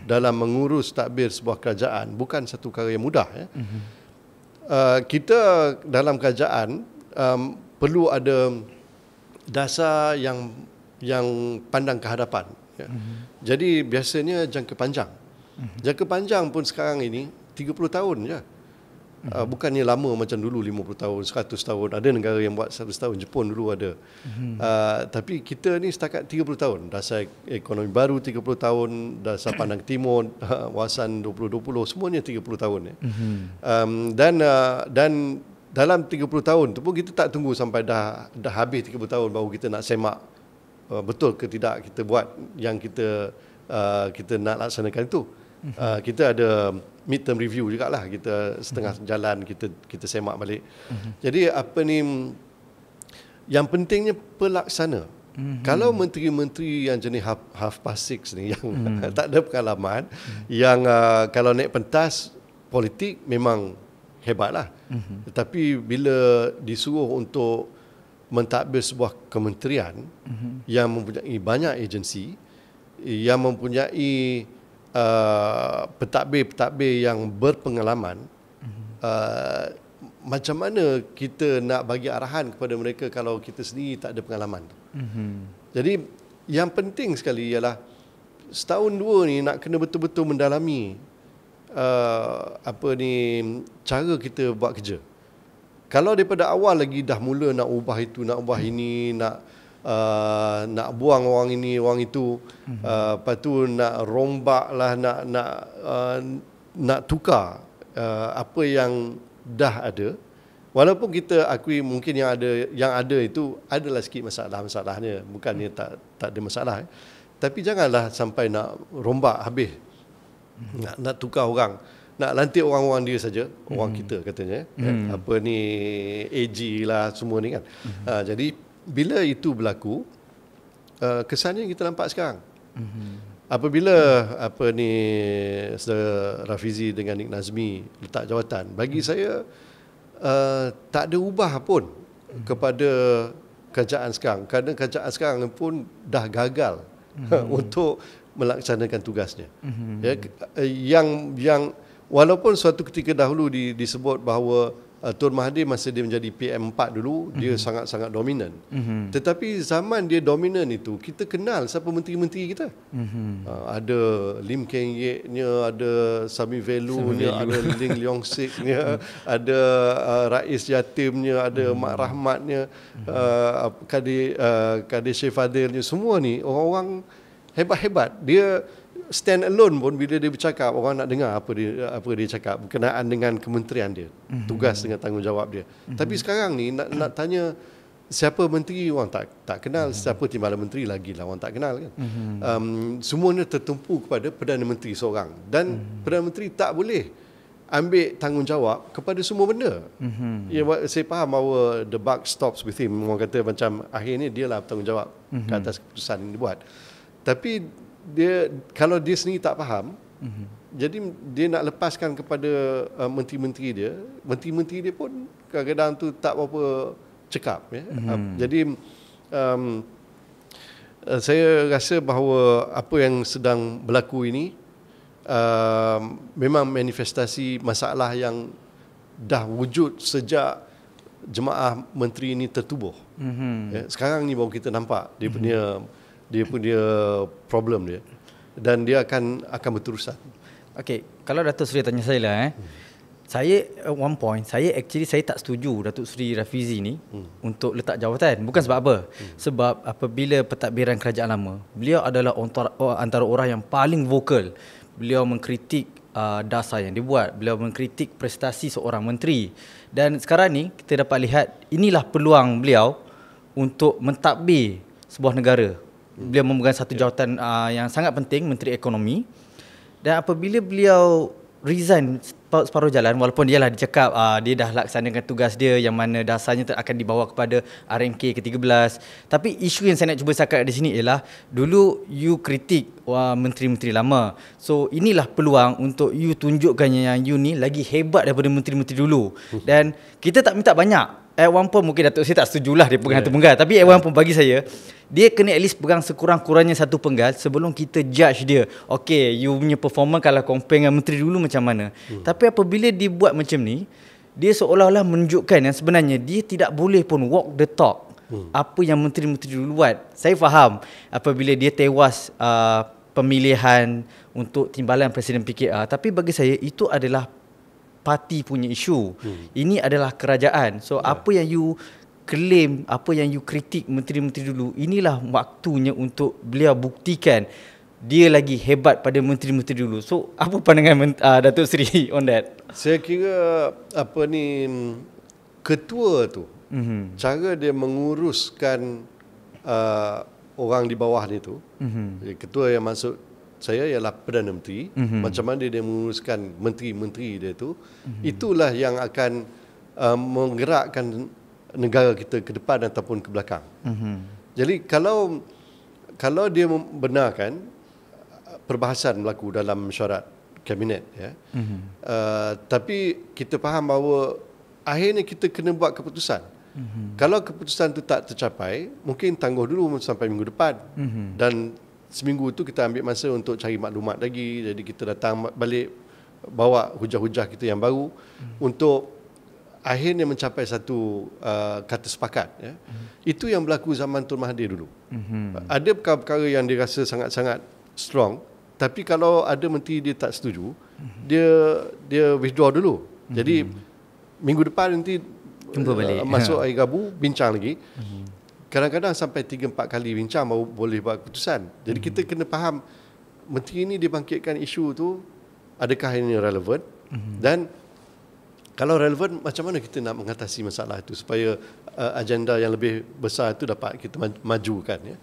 [SPEAKER 1] dalam mengurus tadbir sebuah kerajaan bukan satu perkara yang mudah. Kita dalam kerajaan perlu ada dasar yang pandang ke hadapan. Jadi biasanya jangka panjang. Jangka panjang pun sekarang ini 30 tahun je. Bukannya lama macam dulu 50 tahun, 100 tahun. Ada negara yang buat 100 tahun, Jepun dulu ada. Tapi kita ni setakat 30 tahun. Dasar ekonomi baru 30 tahun, dasar pandang timur, wawasan 2020, semuanya 30 tahun. Dan dalam 30 tahun tu pun kita tak tunggu sampai dah habis 30 tahun baru kita nak semak betul ke tidak kita buat yang kita nak laksanakan itu. Kita ada midterm review jugalah, kita setengah jalan kita semak balik. Jadi yang pentingnya pelaksana. Kalau menteri-menteri yang jenis half past six ni yang tak ada pengalaman, yang kalau naik pentas politik memang hebatlah. Tetapi bila disuruh untuk mentadbir sebuah kementerian yang mempunyai banyak agensi, yang mempunyai pentadbir yang berpengalaman, macam mana kita nak bagi arahan kepada mereka kalau kita sendiri tak ada pengalaman? Jadi yang penting sekali ialah setahun dua ni nak kena betul-betul mendalami cara kita buat kerja. Kalau daripada awal lagi dah mula nak ubah itu, nak ubah ini, nak buang orang ini, orang itu, lepas tu nak rombak lah, nak tukar apa yang dah ada, Walaupun kita akui mungkin yang ada itu adalah sikit masalahnya, bukannya tak ada masalah. Tapi janganlah sampai nak rombak habis. Nak tukar orang, nak lantik orang-orang dia saja, orang kita katanya. Apa ni AG lah semua ni kan. Jadi bila itu berlaku, kesannya kita nampak sekarang. Apabila Saudara Rafizi dengan Nik Nazmi letak jawatan, bagi saya tak ada ubah pun kepada kerajaan sekarang, kerana kerajaan sekarang pun dah gagal untuk melaksanakan tugasnya. Yang walaupun suatu ketika dahulu disebut bahawa Tun Mahathir masa dia menjadi PM4 dulu, dia sangat-sangat dominan. Tetapi zaman dia dominan itu, kita kenal siapa menteri-menteri kita. Ada Lim Keng Yeek-nya, ada Sami Velu-nya, ada Ling Leong Sik-nya, ada Rais Yatimnya, ada Mak Rahmatnya, Kadir Syed Fadil-nya. Semua ni orang-orang hebat-hebat. Dia stand alone pun bila dia bercakap, orang nak dengar apa dia cakap berkenaan dengan kementerian dia, tugas dengan tanggungjawab dia. Tapi sekarang ni nak tanya siapa menteri, orang tak kenal, siapa timbalan menteri lagi lah orang tak kenal kan. Semuanya tertumpu kepada Perdana Menteri seorang, dan Perdana Menteri tak boleh ambil tanggungjawab kepada semua benda. Saya faham bahawa the buck stops with him, orang kata macam akhirnya dia lah bertanggungjawab ke atas keputusan yang dibuat. Tapi kalau dia sendiri tak faham, jadi dia nak lepaskan kepada menteri-menteri dia pun kadang-kadang tu tak berapa cekap. Jadi saya rasa bahawa apa yang sedang berlaku ini memang manifestasi masalah yang dah wujud sejak jemaah menteri ini tertubuh. Sekarang ni baru kita nampak dia punya problem dia, dan dia akan berterusan.
[SPEAKER 2] Okey, kalau Datuk Seri tanya saya lah, saya one point, saya tak setuju Datuk Seri Rafizi ni untuk letak jawatan. Bukan sebab apa? Sebab apabila pentadbiran kerajaan lama, beliau adalah antara orang yang paling vokal. Beliau mengkritik dasar yang dibuat, beliau mengkritik prestasi seorang menteri. Dan sekarang ni kita dapat lihat inilah peluang beliau untuk mentadbir sebuah negara. Beliau memegang satu jawatan yang sangat penting, Menteri Ekonomi. Dan apabila beliau resign separuh jalan, walaupun dia lah dicakap dia dah laksanakan tugas dia yang mana dasarnya akan dibawa kepada RMK ke-13. Tapi isu yang saya nak cuba cakap di sini ialah, dulu you kritik menteri-menteri lama. So inilah peluang untuk you tunjukkan yang you ni lagi hebat daripada menteri-menteri dulu. Dan kita tak minta banyak. At one point mungkin Datuk saya tak setujulah dia pegang satu penggal, tapi at one point bagi saya, dia kena at least pegang sekurang-kurangnya satu penggal sebelum kita judge dia. Okay, you punya performance kalau compare dengan menteri dulu macam mana. Tapi apabila dia buat macam ni, dia seolah-olah menunjukkan yang sebenarnya dia tidak boleh pun walk the talk. Apa yang menteri-menteri dulu buat. Saya faham apabila dia tewas pemilihan untuk timbalan Presiden PKR, tapi bagi saya itu adalah parti punya isu. Ini adalah kerajaan. So apa yang you claim, apa yang you kritik menteri-menteri dulu, inilah waktunya untuk beliau buktikan dia lagi hebat pada menteri-menteri dulu. So apa pandangan Datuk Seri on that?
[SPEAKER 1] Saya kira ketua tu, cara dia menguruskan orang di bawah dia tu, ketua yang maksud saya ialah Perdana Menteri, macam mana dia menguruskan menteri-menteri dia tu, itulah yang akan menggerakkan negara kita ke depan ataupun ke belakang. Jadi kalau dia membenarkan perbahasan berlaku dalam mesyuarat kabinet, tapi kita faham bahawa akhirnya kita kena buat keputusan. Kalau keputusan tu tak tercapai, mungkin tangguh dulu sampai minggu depan, dan seminggu tu kita ambil masa untuk cari maklumat lagi. Jadi kita datang balik, bawa hujah-hujah kita yang baru untuk akhirnya mencapai satu kata sepakat. Itu yang berlaku zaman Tun Mahathir dulu. Ada perkara-perkara yang dia rasa sangat-sangat strong, tapi kalau ada menteri dia tak setuju, dia withdraw dulu. Jadi minggu depan nanti masuk hari Rabu bincang lagi. Kadang-kadang sampai 3-4 kali bincang baru boleh buat keputusan. Jadi kita kena faham menteri ini dia bangkitkan isu tu, adakah ini relevan, dan kalau relevan, macam mana kita nak mengatasi masalah itu supaya agenda yang lebih besar itu dapat kita majukan, ya.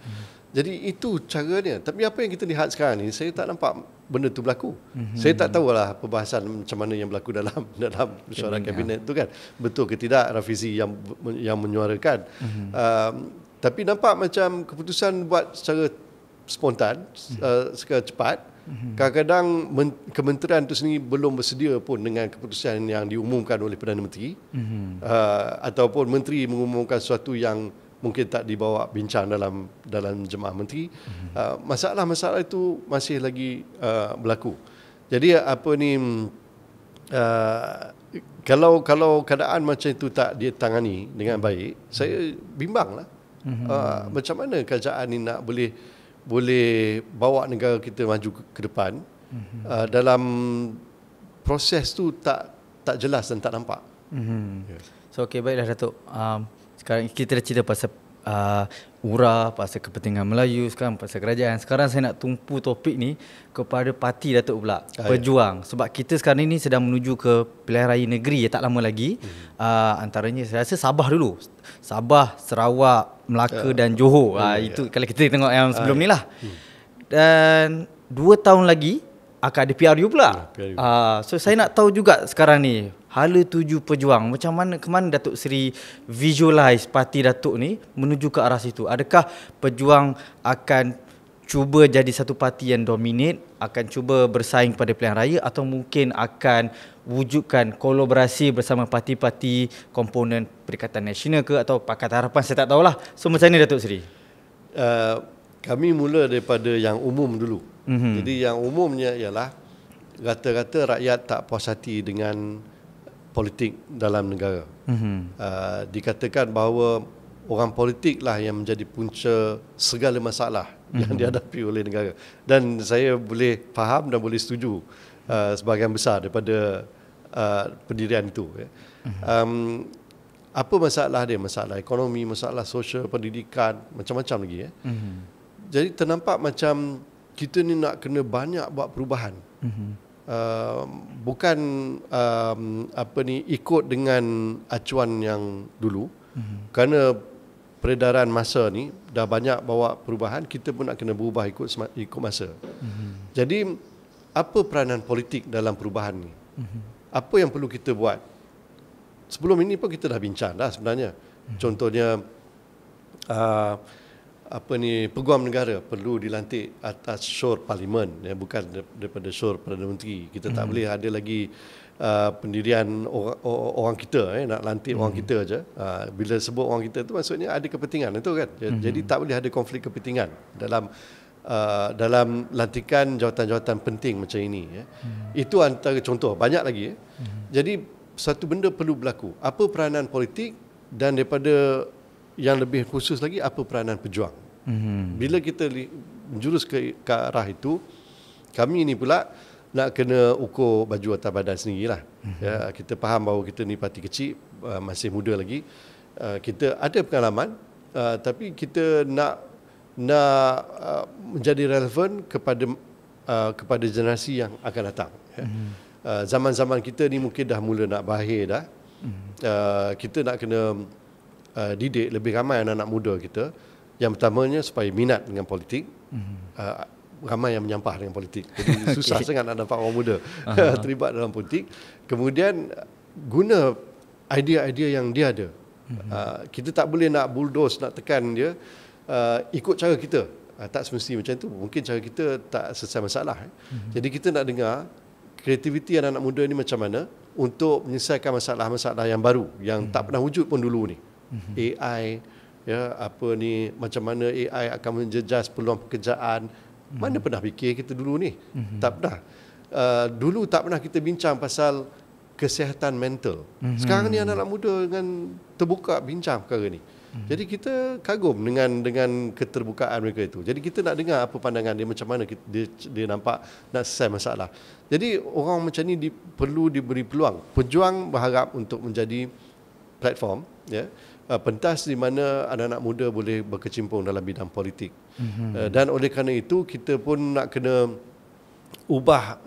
[SPEAKER 1] Jadi itu caranya. Tapi apa yang kita lihat sekarang ni, saya tak nampak benda tu berlaku. Saya tak tahulah perbahasan macam mana yang berlaku dalam mesyuarat kabinet tu kan. Betul ke tidak Rafizi yang menyuarakan. Tapi nampak macam keputusan buat secara spontan, secara cepat. Kadang-kadang kementerian itu sendiri belum bersedia pun dengan keputusan yang diumumkan oleh Perdana Menteri, ataupun menteri mengumumkan sesuatu yang mungkin tak dibawa bincang dalam jemaah menteri. Masalah-masalah itu masih lagi berlaku. Jadi kalau keadaan macam itu tak ditangani dengan baik, saya bimbanglah. Macam mana kerajaan ni nak boleh bawa negara kita maju ke depan dalam proses tu tak jelas dan tak nampak.
[SPEAKER 2] So baiklah Datuk. Sekarang kita dah cerita pasal URA, pasal kepentingan Melayu, sekarang pasal kerajaan. Sekarang saya nak tumpu topik ni kepada parti Datuk pula, Pejuang. Sebab kita sekarang ni sedang menuju ke pilihan raya negeri tak lama lagi. Antaranya saya rasa Sabah dulu. Sabah, Sarawak, Melaka dan Johor. Itu kalau kita tengok yang sebelum ni lah. Dan 2 tahun lagi akan ada PRU pula. So saya nak tahu juga sekarang ni hala tuju Pejuang, macam mana, ke mana Datuk Seri visualize parti Datuk ni menuju ke arah situ? Adakah Pejuang akan cuba jadi satu parti yang dominate, akan cuba bersaing pada pilihan raya, atau mungkin akan wujudkan kolaborasi bersama parti-parti komponen Perikatan Nasional ke atau Pakatan Harapan, saya tak tahulah. So macam ni Datuk Seri?
[SPEAKER 1] Kami mula daripada yang umum dulu. Jadi yang umumnya ialah rata-rata rakyat tak puas hati dengan politik dalam negara. Dikatakan bahawa orang politik lah yang menjadi punca segala masalah yang dihadapi oleh negara. Dan saya boleh faham dan boleh setuju sebahagian besar daripada pendirian itu. Apa masalah dia? Masalah ekonomi, masalah sosial, pendidikan, macam-macam lagi. Jadi ternampak macam kita ni nak kena banyak buat perubahan. Bukan ikut dengan acuan yang dulu. Kerana peredaran masa ni dah banyak bawa perubahan, kita pun nak kena berubah ikut masa. Jadi apa peranan politik dalam perubahan ni? Apa yang perlu kita buat? Sebelum ini pun kita dah bincang dah sebenarnya. Contohnya Peguam negara perlu dilantik atas syur parlimen, bukan daripada syur Perdana Menteri. Kita tak boleh ada lagi pendirian orang kita, nak lantik orang kita aja. Bila sebut orang kita tu maksudnya ada kepentingan itu kan. Jadi tak boleh ada konflik kepentingan dalam lantikan jawatan-jawatan penting macam ini. Itu antara contoh, banyak lagi. Jadi satu benda perlu berlaku. Apa peranan politik, dan daripada yang lebih khusus lagi, apa peranan pejuang. Bila kita menjurus ke arah itu, kami ni pula nak kena ukur baju atas badan sendirilah. Kita faham bahawa kita ni parti kecil, masih muda lagi. Kita ada pengalaman, tapi kita nak menjadi relevan kepada generasi yang akan datang. Zaman-zaman kita ni mungkin dah mula nak berakhir dah. Kita nak kena didik lebih ramai anak-anak muda kita. Yang pertamanya supaya minat dengan politik. Ramai yang menyampah dengan politik. Jadi susah sangat nak dapat orang muda terlibat dalam politik. Kemudian guna idea-idea yang dia ada. Kita tak boleh nak bulldoze, nak tekan dia ikut cara kita. Tak semesti macam tu. Mungkin cara kita tak selesai masalah. Jadi kita nak dengar kreativiti anak-anak muda ni macam mana untuk menyelesaikan masalah-masalah yang baru, yang tak pernah wujud pun dulu ni. AI, macam mana AI akan menjejas peluang pekerjaan. Mana pernah fikir kita dulu ni? Tak pernah. Dulu tak pernah kita bincang pasal kesihatan mental. Sekarang ni anak-anak muda dengan terbuka bincang perkara ni. Jadi kita kagum dengan keterbukaan mereka itu. Jadi kita nak dengar apa pandangan dia, macam mana dia nampak nak selesai masalah. Jadi orang macam ni perlu diberi peluang. Pejuang berharap untuk menjadi platform, pentas di mana anak-anak muda boleh berkecimpung dalam bidang politik. Dan oleh kerana itu kita pun nak kena ubah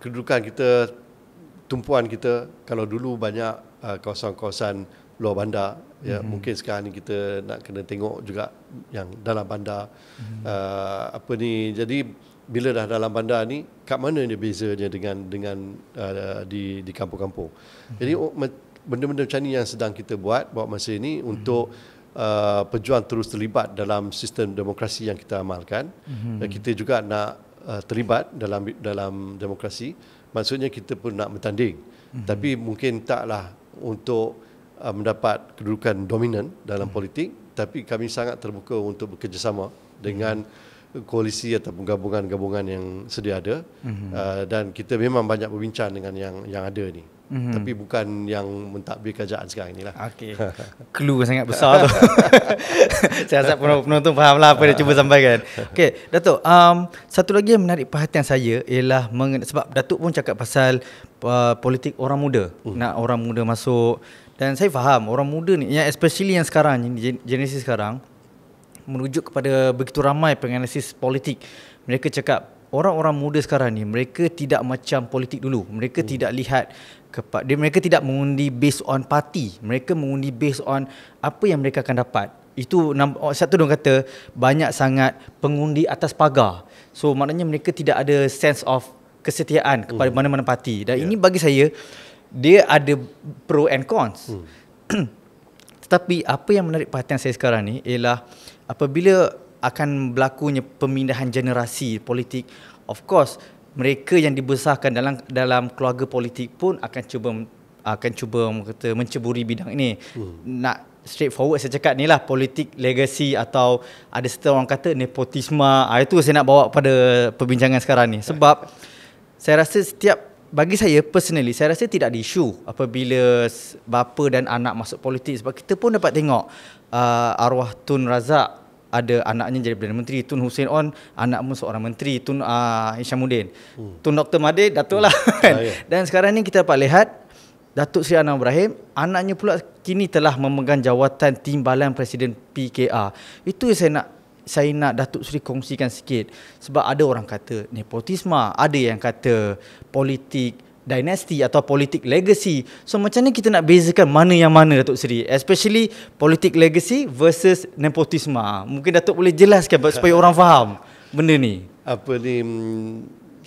[SPEAKER 1] kedudukan kita tumpuan kita, kalau dulu banyak kawasan-kawasan luar bandar, ya mungkin sekarang ni kita nak kena tengok juga yang dalam bandar. Jadi bila dah dalam bandar ni, kat mana dia bezanya dengan di kampung-kampung. Jadi benda-benda macam ni yang sedang kita buat masa ini untuk pejuang terus terlibat dalam sistem demokrasi yang kita amalkan. Dan kita juga nak terlibat dalam demokrasi. Maksudnya kita pun nak bertanding. Tapi mungkin taklah untuk mendapat kedudukan dominan dalam politik, tapi kami sangat terbuka untuk bekerjasama dengan koalisi ataupun gabungan-gabungan yang sedia ada. Dan kita memang banyak berbincang dengan yang ada ni. Tapi bukan yang mentadbir kerajaan sekarang ni lah.
[SPEAKER 2] Okey. Clue sangat besar tu. Saya rasa penonton faham lah apa dia cuba sampaikan. Okey, Datuk, satu lagi yang menarik perhatian saya ialah sebab Datuk pun cakap pasal politik orang muda. Nak orang muda masuk. Dan saya faham orang muda ni, yang especially yang sekarang, generasi sekarang, merujuk kepada begitu ramai penganalisis politik. Mereka cakap orang-orang muda sekarang ni, mereka tidak macam politik dulu. Mereka tidak lihat mereka tidak mengundi based on parti. Mereka mengundi based on apa yang mereka akan dapat. Itu satu orang kata banyak sangat pengundi atas pagar. So maknanya mereka tidak ada sense of kesetiaan kepada mana-mana parti. Dan ini bagi saya, dia ada pro and cons. Tetapi apa yang menarik perhatian saya sekarang ni ialah apabila akan berlakunya pemindahan generasi politik, of course mereka yang dibesarkan dalam keluarga politik pun akan cuba menceburi bidang ini. Nak straightforward saya cakap ni lah, politik legacy atau ada setengah orang kata nepotisme. Itu saya nak bawa pada perbincangan sekarang ni. Sebab saya rasa bagi saya personally, saya rasa tidak ada isu apabila bapa dan anak masuk politik. Sebab kita pun dapat tengok arwah Tun Razak ada anaknya jadi Perdana Menteri, Tun Hussein On anak pun seorang menteri, Tun Hishamuddin, Tun Dr. Mahathir, Datuk lah kan. Dan sekarang ni kita dapat lihat Datuk Seri Anwar Ibrahim, anaknya pula kini telah memegang jawatan Timbalan Presiden PKR. Itu saya nak Datuk Seri kongsikan sikit. Sebab ada orang kata nepotisme, ada yang kata politik dinasti atau politik legacy. So macam ni kita nak bezakan mana yang mana, Datuk Seri? Especially politik legacy versus nepotisme. Mungkin Datuk boleh jelaskan supaya orang faham benda ni.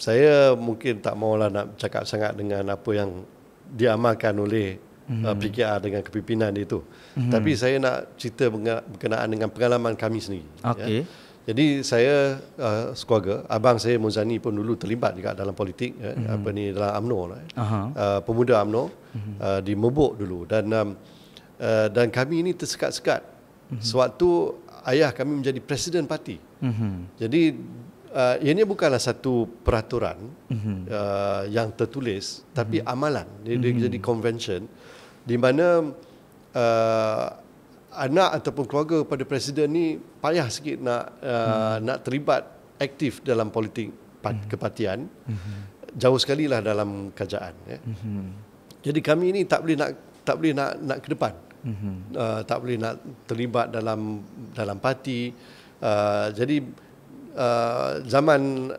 [SPEAKER 1] Saya mungkin tak maulah nak cakap sangat dengan apa yang diamalkan oleh PKR dengan kepimpinan dia itu. Tapi saya nak cerita berkenaan dengan pengalaman kami sendiri.
[SPEAKER 2] Okay.
[SPEAKER 1] Jadi saya sekeluarga, abang saya Muzani pun dulu terlibat juga dalam politik, dalam UMNO lah. Pemuda UMNO di Mebok dulu, dan kami ini tersekat-sekat sewaktu ayah kami menjadi presiden parti. Jadi ini bukanlah satu peraturan yang tertulis, tapi amalan. Dia jadi convention di mana anak ataupun keluarga pada presiden ni payah sikit nak terlibat aktif dalam politik kepartian. Jauh sekali lah dalam kerajaan. Jadi kami ni tak boleh nak ke depan. Tak boleh nak terlibat dalam parti. Jadi zaman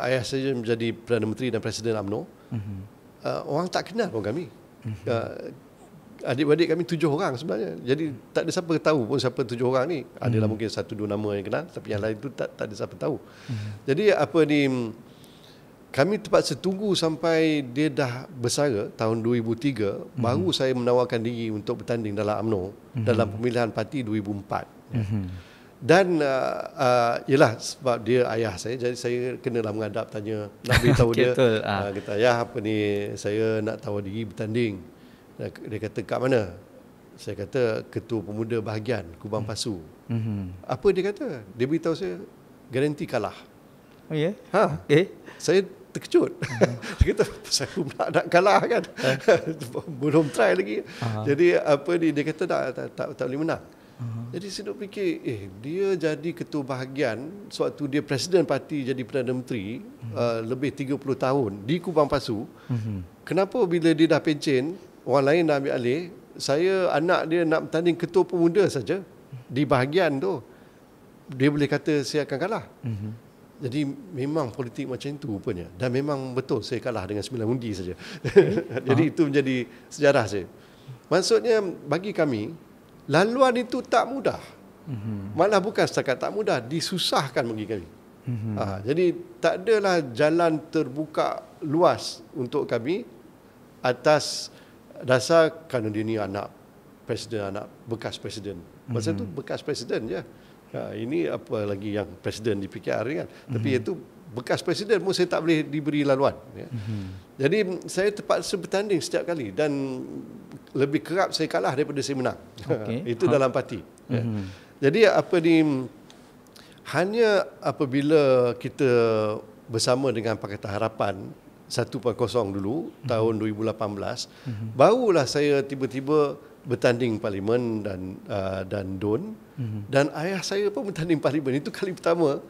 [SPEAKER 1] ayah saya menjadi Perdana Menteri dan Presiden UMNO, orang tak kenal pun kami. Adik-adik kami 7 orang sebenarnya. Jadi tak ada siapa tahu pun siapa 7 orang ni. Adalah mungkin 1-2 nama yang kenal, tapi yang lain tu tak ada siapa tahu. Jadi kami terpaksa tunggu sampai dia dah bersara tahun 2003 baru saya menawarkan diri untuk bertanding dalam UMNO dalam pemilihan parti 2004. Dan ialah sebab dia ayah saya, jadi saya kenalah menghadap tanya, nak beritahu dia. Kata, ayah saya nak tawar diri bertanding. Dia kata, kat mana? Saya kata, Ketua Pemuda Bahagian Kubang Pasu. Apa dia kata? Dia beritahu saya, garanti kalah.
[SPEAKER 2] Oh ya?
[SPEAKER 1] Saya terkejut. Dia kata, saya nak kalah kan. Belum try lagi. Jadi dia kata tak boleh menang. Jadi saya duk fikir, dia jadi ketua bahagian sewaktu dia presiden parti jadi Perdana Menteri lebih 30 tahun di Kubang Pasu. Kenapa bila dia dah pencen, orang lain dah ambil alih, anak dia nak bertanding ketua pemuda saja di bahagian tu, dia boleh kata saya akan kalah. Jadi memang politik macam itu rupanya. Dan memang betul saya kalah dengan 9 undi saja. Jadi itu menjadi sejarah saya. Maksudnya bagi kami, laluan itu tak mudah. Malah bukan setakat tak mudah, disusahkan bagi kami. Jadi tak adalah jalan terbuka luas untuk kami atas dasar kerana dia ni anak presiden, anak bekas presiden. Masa itu bekas presiden je. Ini apa lagi yang presiden di PKR kan. Tapi itu bekas presiden pun saya tak boleh diberi laluan. Ya. Jadi saya terpaksa bertanding setiap kali dan lebih kerap saya kalah daripada saya menang. Itu dalam parti. Ya. Jadi hanya apabila kita bersama dengan Pakatan Harapan 1.0 dulu tahun 2018 barulah saya tiba-tiba bertanding parlimen dan DUN dan ayah saya pun bertanding parlimen. Itu kali pertama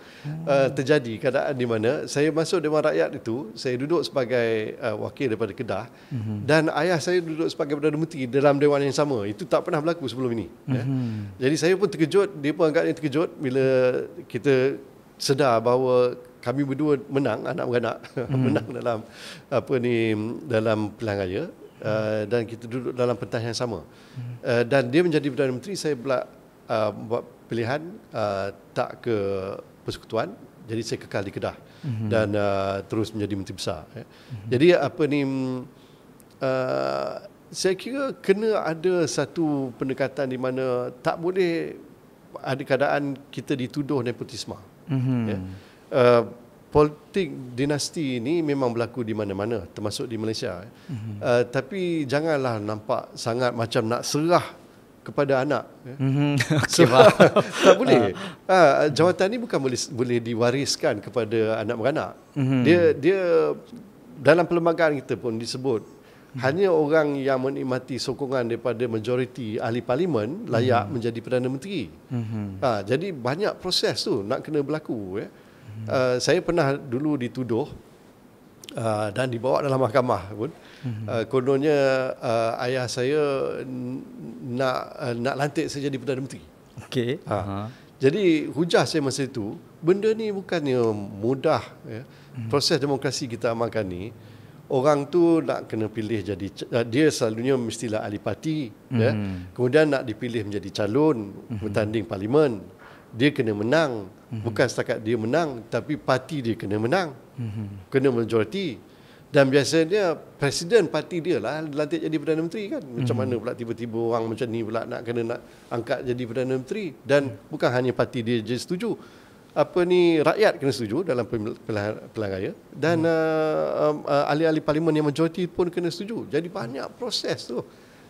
[SPEAKER 1] terjadi keadaan di mana saya masuk Dewan Rakyat itu, saya duduk sebagai wakil daripada Kedah dan ayah saya duduk sebagai Perdana Menteri dalam dewan yang sama. Itu tak pernah berlaku sebelum ini. Ya. Jadi saya pun terkejut, dia pun agaknya terkejut bila kita sedar bahawa kami berdua menang, anak-beranak menang dalam pilihan raya. Dan kita duduk dalam pentas yang sama. Dan dia menjadi Perdana Menteri, saya pula buat pilihan tak ke Persekutuan, jadi saya kekal di Kedah dan terus menjadi Menteri Besar. Jadi saya kira kena ada satu pendekatan di mana tak boleh ada keadaan kita dituduh nepotisme. Politik dinasti ini memang berlaku di mana-mana, termasuk di Malaysia. Tapi janganlah nampak sangat macam nak serah kepada anak. Tak boleh. Jawatan ini bukan boleh diwariskan kepada anak beranak. Dia dalam perlembagaan kita pun disebut hanya orang yang menikmati sokongan daripada majoriti ahli parlimen layak menjadi Perdana Menteri. Jadi banyak proses tu nak kena berlaku. Saya pernah dulu dituduh dan dibawa dalam mahkamah pun. Kononnya ayah saya nak lantik saya jadi Perdana Menteri.
[SPEAKER 2] Okey.
[SPEAKER 1] Jadi hujah saya masa itu, benda ni bukannya mudah. Ya. Proses demokrasi kita amalkan ni, orang tu nak kena pilih jadi, dia selalunya mestilah ahli parti. Ya. Kemudian nak dipilih menjadi calon, bertanding parlimen. Dia kena menang. Bukan setakat dia menang, tapi parti dia kena menang. Kena majoriti. Dan biasanya presiden parti dia lah dilantik jadi Perdana Menteri kan. Macam mana pula tiba-tiba orang macam ni pula nak angkat jadi Perdana Menteri. Dan bukan hanya parti dia je setuju. Rakyat kena setuju dalam pilihan raya. Dan ahli-ahli parlimen yang majoriti pun kena setuju. Jadi banyak proses tu.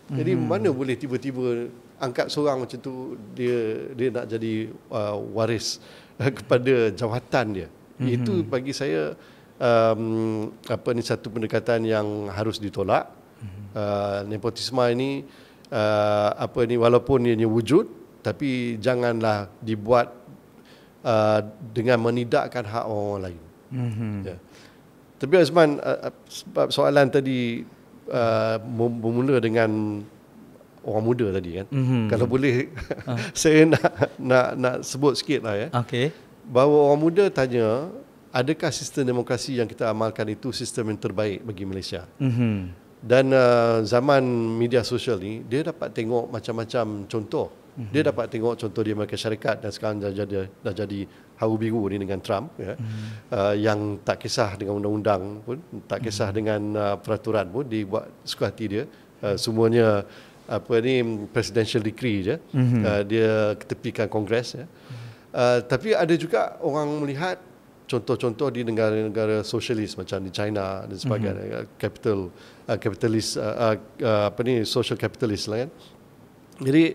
[SPEAKER 1] Jadi mana boleh tiba-tiba angkat seorang macam tu, dia nak jadi waris kepada jawatan dia. Itu bagi saya satu pendekatan yang harus ditolak. Nepotisme ini walaupun ianya wujud, tapi janganlah dibuat dengan menidakkan hak orang lain. Ya. Tapi Azman, sebab soalan tadi bermula dengan orang muda tadi kan. Kalau boleh saya nak sebut sikit lah ya.
[SPEAKER 2] Okey.
[SPEAKER 1] Bahawa orang muda tanya, adakah sistem demokrasi yang kita amalkan itu sistem yang terbaik bagi Malaysia? Dan zaman media sosial ni, dia dapat tengok macam-macam contoh. Dia dapat tengok contoh di Amerika Syarikat dan sekarang dah jadi haru biru ni dengan Trump ya. Yang tak kisah dengan undang-undang pun, tak kisah dengan peraturan pun, dibuat suka hati dia. Semuanya presidential decree je. Dia ketepikan Kongres ya. Tapi ada juga orang melihat contoh-contoh di negara-negara sosialis macam di China dan sebagainya, kapitalis social capitalist lah kan. Jadi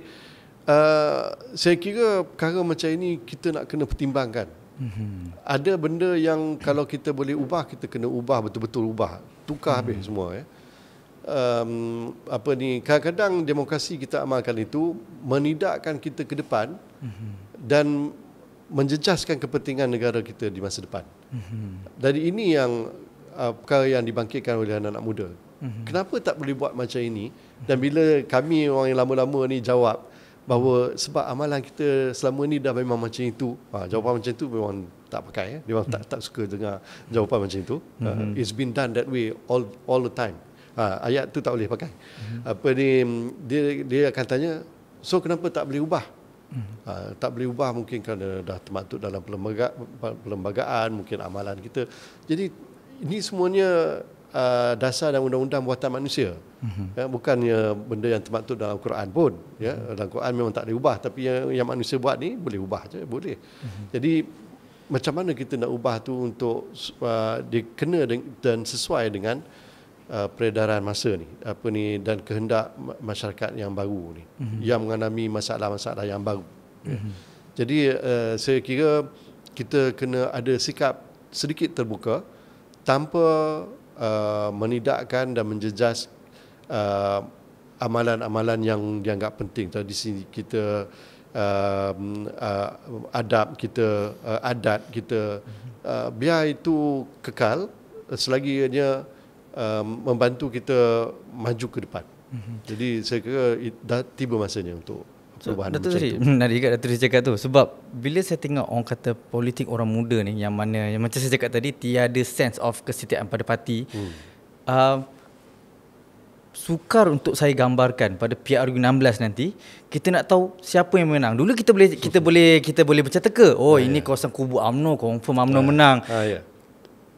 [SPEAKER 1] saya kira perkara macam ini kita nak kena pertimbangkan. Ada benda yang kalau kita boleh ubah, kita kena ubah, betul-betul ubah, tukar habis semua ya. Kadang-kadang demokrasi kita amalkan itu menidakkan kita ke depan dan menjejaskan kepentingan negara kita di masa depan. Jadi ini yang perkara yang dibangkitkan oleh anak-anak muda. Kenapa tak boleh buat macam ini? Dan bila kami orang yang lama-lama ni jawab bahawa sebab amalan kita selama ni dah memang macam itu, jawapan macam itu memang tak pakai. Dia memang tak suka dengar jawapan macam itu. It's been done that way all the time. Ayat tu tak boleh pakai. Apa ni, dia akan tanya, so kenapa tak boleh ubah? Tak boleh ubah mungkin kerana dah termaktub dalam perlembagaan, mungkin amalan kita. Jadi ini semuanya dasar dan undang-undang buatan manusia. Bukannya benda yang termaktub dalam Quran pun. Dalam Quran memang tak boleh ubah, tapi yang manusia buat ni boleh ubah je, boleh. Jadi macam mana kita nak ubah tu untuk dia kena dan sesuai dengan peredaran masa ni, dan kehendak masyarakat yang baru ni, yang mengalami masalah-masalah yang baru. Jadi saya kira kita kena ada sikap sedikit terbuka tanpa menidakkan dan menjejas amalan-amalan yang dianggap penting. Tradisi kita, adab kita, adat kita, biar itu kekal selagi ia membantu kita maju ke depan. Jadi saya kira dah tiba masanya untuk perubahan macam tu.
[SPEAKER 2] Menarik juga Datuk Seri cakap tu. Sebab bila saya tengok orang kata politik orang muda ni, yang macam saya cakap tadi, tiada sense of kesetiaan pada parti. Sukar untuk saya gambarkan pada PRU 16 nanti kita nak tahu siapa yang menang. Dulu kita boleh bercakap, ini kawasan kubu UMNO, confirm UMNO menang.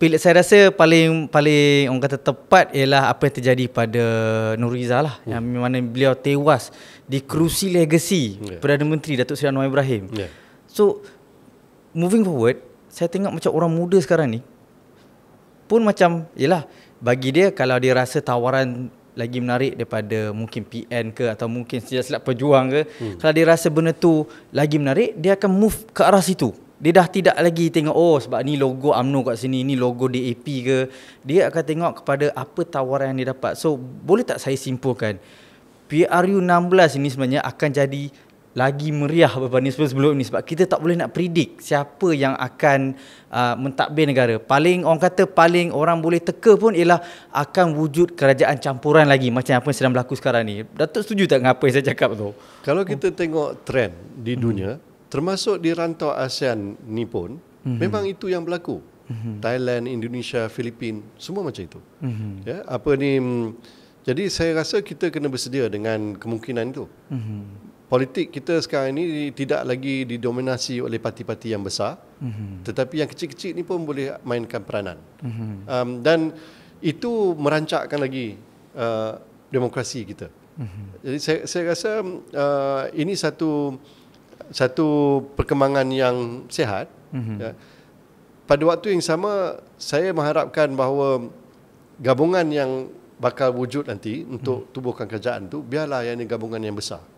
[SPEAKER 2] Saya rasa paling orang kata tepat ialah apa yang terjadi pada Nuriza lah, yang mana beliau tewas di kerusi legasi Perdana Menteri Datuk Seri Anwar Ibrahim. So moving forward, saya tengok macam orang muda sekarang ni pun macam, yelah, bagi dia kalau dia rasa tawaran lagi menarik daripada mungkin PN ke atau mungkin Silat Pejuang ke, kalau dia rasa benda tu lagi menarik, dia akan move ke arah situ. Dia dah tidak lagi tengok sebab ni logo UMNO kat sini, ni logo DAP ke. Dia akan tengok kepada apa tawaran yang dia dapat. So boleh tak saya simpulkan PRU 16 ini sebenarnya akan jadi lagi meriah berbanding sebelum ni, sebab kita tak boleh nak predict siapa yang akan mentadbir negara. Paling orang boleh teka pun ialah akan wujud kerajaan campuran lagi macam apa yang sedang berlaku sekarang ni. Datuk setuju tak dengan apa yang saya cakap tu?
[SPEAKER 1] Kalau kita tengok trend di dunia, termasuk di rantau ASEAN ni pun, memang itu yang berlaku. Thailand, Indonesia, Filipina, semua macam itu. Jadi saya rasa kita kena bersedia dengan kemungkinan itu. Politik kita sekarang ini tidak lagi didominasi oleh parti-parti yang besar, tetapi yang kecil-kecil ni pun boleh mainkan peranan. Dan itu merancakkan lagi demokrasi kita. Jadi saya rasa ini satu perkembangan yang sihat. Pada waktu yang sama, saya mengharapkan bahawa gabungan yang bakal wujud nanti untuk tubuhkan kerajaan tu, biarlah yang ini gabungan yang besar.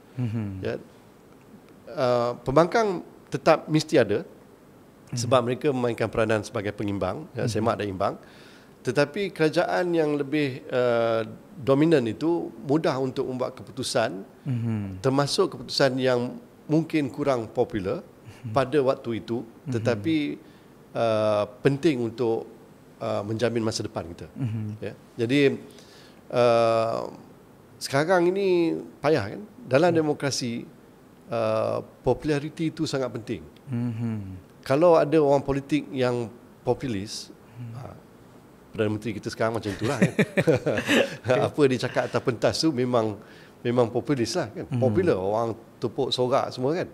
[SPEAKER 1] Pembangkang tetap mesti ada, sebab mereka memainkan peranan sebagai pengimbang, semak dan imbang. Tetapi kerajaan yang lebih dominan itu mudah untuk membuat keputusan, termasuk keputusan yang mungkin kurang popular pada waktu itu, tetapi penting untuk menjamin masa depan kita. Jadi sekarang ini payah kan, dalam demokrasi populariti itu sangat penting. Kalau ada orang politik yang populis, Perdana Menteri kita sekarang macam itulah kan. Apa dia cakap atas pentas tu memang populis lah kan. Popular, orang tepuk sorak semua kan.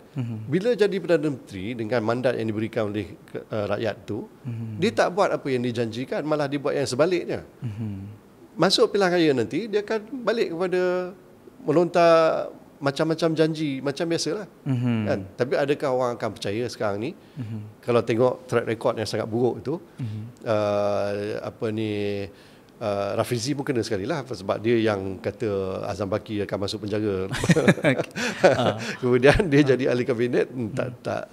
[SPEAKER 1] Bila jadi Perdana Menteri dengan mandat yang diberikan oleh rakyat tu, dia tak buat apa yang dijanjikan, malah dia buat yang sebaliknya. Masuk pilihan raya nanti, dia akan balik kepada melontar macam-macam janji macam biasalah. Kan? Tapi adakah orang akan percaya sekarang ni? Kalau tengok track record yang sangat buruk itu, Rafizi pun kena sekali lah, sebab dia yang kata Azam Baki akan masuk penjara. Kemudian dia jadi ahli kabinet, tak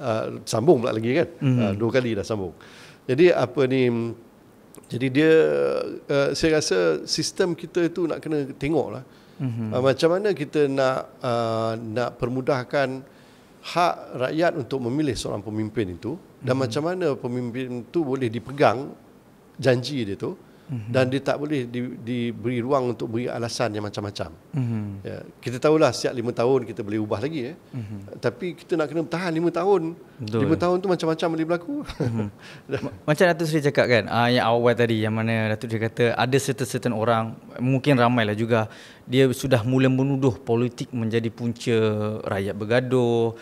[SPEAKER 1] sambung pula lagi kan. 2 kali dah sambung. Jadi jadi dia saya rasa sistem kita itu nak kena tengok lah. Macam mana kita nak permudahkan hak rakyat untuk memilih seorang pemimpin itu, dan macam mana pemimpin itu boleh dipegang janji dia tu dan dia tak boleh diberi ruang untuk beri alasan yang macam-macam. Ya, kita tahulah setiap 5 tahun kita boleh ubah lagi tapi kita nak kena bertahan 5 tahun.
[SPEAKER 2] Betul.
[SPEAKER 1] 5 tahun tu macam-macam boleh berlaku.
[SPEAKER 2] Macam Datuk Seri cakap kan, yang awal tadi, yang mana Datuk Seri kata ada certain orang, mungkin ramailah juga, dia sudah mula menuduh politik menjadi punca rakyat bergaduh,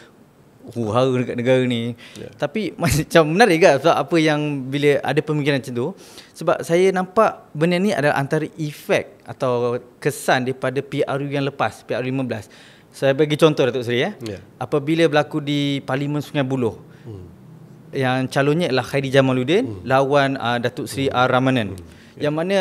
[SPEAKER 2] huru-hara dekat negara ni. Tapi macam menarik kan sebab apa yang bila ada pemikiran macam tu, sebab saya nampak benda ni adalah antara efek atau kesan daripada PRU yang lepas, PRU 15. Saya bagi contoh Datuk Seri apabila berlaku di Parlimen Sungai Buloh, yang calonnya ialah Khairi Jamaluddin lawan Datuk Seri R. Ramanan. Yang mana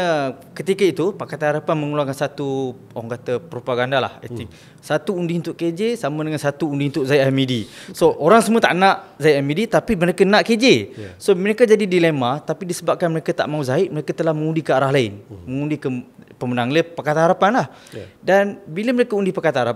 [SPEAKER 2] ketika itu Pakatan Harapan mengeluarkan satu, orang kata propaganda lah, I think. Satu undi untuk KJ sama dengan satu undi untuk Zaid Hamidi. So orang semua tak nak Zaid Hamidi tapi mereka nak KJ. So mereka jadi dilema, tapi disebabkan mereka tak mahu Zaid, mereka telah mengundi ke arah lain. Mengundi ke pemenang Pakatan Harapan lah. Dan bila mereka undi Pakatan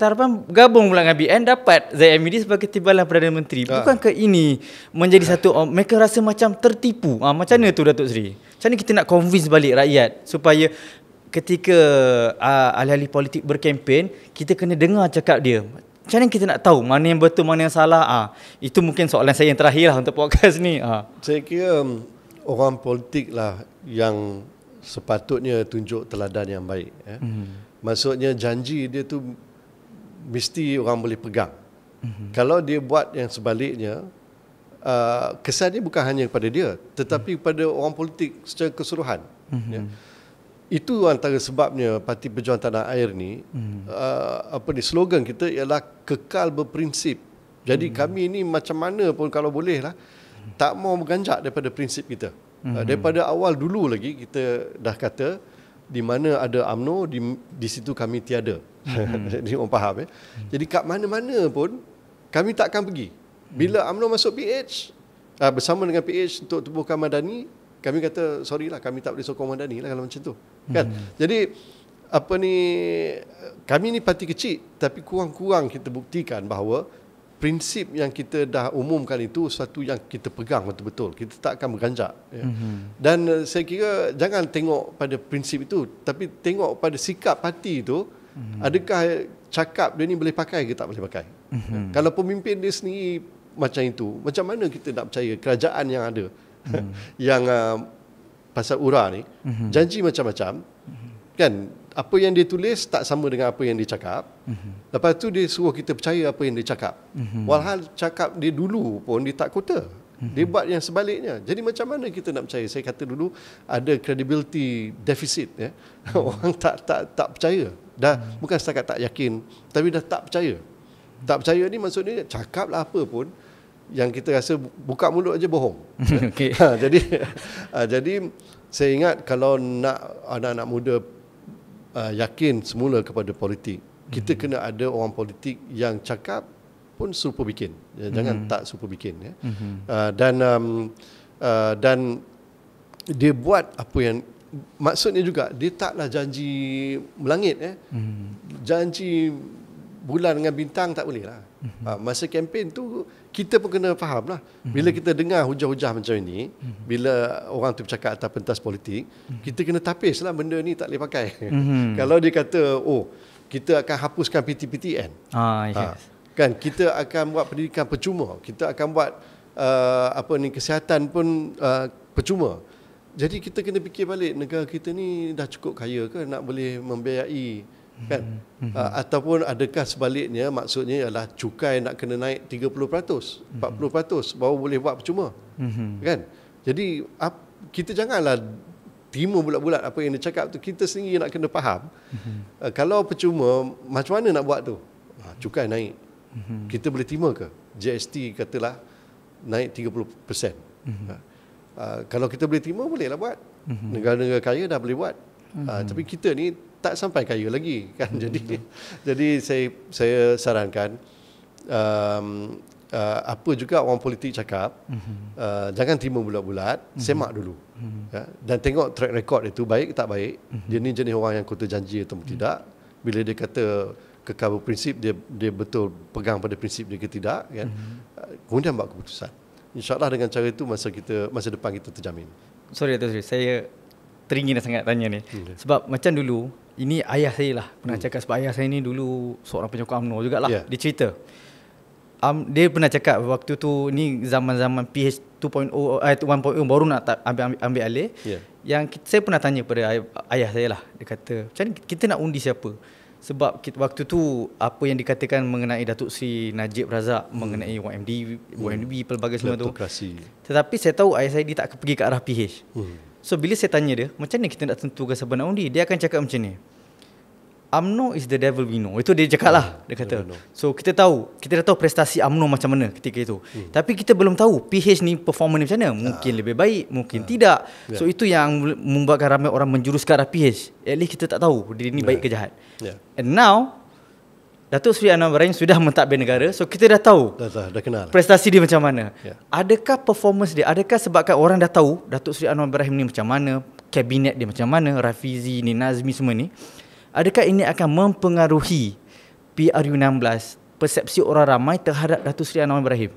[SPEAKER 2] Harapan gabung pula dengan BN, dapat Zaid Hamidi sebagai timbalan Perdana Menteri. Bukankah ini menjadi satu, mereka rasa macam tertipu. Macam mana tu Datuk Seri? Macam mana kita nak convince balik rakyat supaya ketika ahli-ahli politik berkempen, kita kena dengar cakap dia. Macam mana kita nak tahu mana yang betul, mana yang salah? Itu mungkin soalan saya yang terakhir lah untuk podcast ni.
[SPEAKER 1] Saya kira orang politik lah yang sepatutnya tunjuk teladan yang baik. Maksudnya janji dia tu mesti orang boleh pegang. Kalau dia buat yang sebaliknya, kesan dia bukan hanya kepada dia tetapi kepada orang politik secara keseluruhan. Itu antara sebabnya Parti Perjuangan Tanah Air ni slogan kita ialah kekal berprinsip. Jadi kami ni macam mana pun kalau boleh lah tak mau berganjak daripada prinsip kita. Daripada awal dulu lagi kita dah kata di mana ada UMNO di situ kami tiada. Jadi orang faham Jadi kat mana-mana pun kami tak akan pergi. Bila UMNO masuk PH bersama dengan PH untuk tubuhkan Madani, kami kata sorry lah, kami tak boleh sokong Madani lah kalau macam tu. Kan? Jadi kami ni parti kecil tapi kurang-kurang kita buktikan bahawa prinsip yang kita dah umumkan itu suatu yang kita pegang betul-betul. Kita tak akan berganjak. Dan saya kira jangan tengok pada prinsip itu, tapi tengok pada sikap parti itu. Adakah cakap dia ni boleh pakai ke tak boleh pakai? Kalau pemimpin dia sendiri macam itu, macam mana kita nak percaya kerajaan yang ada yang pasal URA ni janji macam-macam kan, apa yang dia tulis tak sama dengan apa yang dia cakap. Lepas tu dia suruh kita percaya apa yang dia cakap. Walhal cakap dia dulu pun dia tak kota. Dia buat yang sebaliknya. Jadi macam mana kita nak percaya? Saya kata dulu ada credibility deficit Orang tak percaya. Dah bukan setakat tak yakin, tapi dah tak percaya. Tak percaya ni maksudnya cakaplah apa pun yang kita rasa buka mulut aja bohong. Jadi saya ingat kalau nak anak-anak muda yakin semula kepada politik, kita kena ada orang politik yang cakap pun serupa bikin. Jangan tak serupa bikin dan dia buat apa yang maksudnya juga dia taklah janji melangit janji bulan dengan bintang tak boleh lah. Masa kempen tu kita pun kena faham lah. Bila kita dengar hujah-hujah macam ini, bila orang tu bercakap atas pentas politik, kita kena tapis lah benda ni tak boleh pakai. Kalau dia kata kita akan hapuskan PTPTN, kan kita akan buat pendidikan percuma, kita akan buat kesihatan pun percuma. Jadi kita kena fikir balik, negara kita ni dah cukup kaya ke nak boleh membiayai kan? Ataupun adakah sebaliknya, maksudnya ialah cukai nak kena naik 30%, 40% baru boleh buat percuma. Kan? Jadi kita janganlah terima bulat-bulat apa yang dia cakap tu, kita sendiri nak kena faham. Kalau percuma macam mana nak buat tu? Cukai naik. Kita boleh terima ke? GST katalah naik 30%. Kalau kita boleh terima, bolehlah buat. Negara-negara kaya dah boleh buat. Tapi kita ni tak sampai kaya lagi kan. Jadi saya sarankan apa juga orang politik cakap, jangan terima bulat-bulat, semak dulu. Dan tengok track record itu baik tak baik. Dia ni jenis orang yang kota janji atau tidak. Bila dia kata kekal berprinsip, dia betul pegang pada prinsip dia ke tidak kan. Kemudian buat keputusan. InsyaAllah dengan cara itu masa depan kita terjamin.
[SPEAKER 2] sorry Datuk Seri, saya teringin sangat tanya ni. Sebab macam dulu, ini ayah saya lah pernah cakap, sebab ayah saya ni dulu seorang penyokong UMNO jugalah. Dia cerita. Dia pernah cakap waktu tu, ni zaman-zaman PH 2.0 1.0 baru nak ambil alih. Yang saya pernah tanya pada ayah saya lah. Dia kata, macam ni kita nak undi siapa? Sebab waktu tu apa yang dikatakan mengenai Datuk Seri Najib Razak, mengenai YMDB, pelbagai semua tu. Tetapi saya tahu ayah saya dia tak pergi ke arah PH. So bila saya tanya dia, macam mana kita nak tentukan siapa nak undi? Dia akan cakap macam ni. UMNO is the devil we know. Itu dia cakap lah. Dia kata. So kita dah tahu prestasi UMNO macam mana ketika itu. Tapi kita belum tahu PH ni performance ni macam mana. Mungkin lebih baik, mungkin tidak. So itu yang membuatkan ramai orang menjurus ke arah PH. At least kita tak tahu dia ni baik ke jahat. And now Datuk Seri Anwar Ibrahim sudah mentadbir negara. So kita dah tahu
[SPEAKER 1] dah kenal
[SPEAKER 2] prestasi dia macam mana. Adakah performance dia, adakah sebabkan orang dah tahu Datuk Seri Anwar Ibrahim ni macam mana, kabinet dia macam mana, Rafizi ni, Nazmi semua ni, adakah ini akan mempengaruhi PRU16, persepsi orang ramai terhadap Datuk Seri Anwar Ibrahim?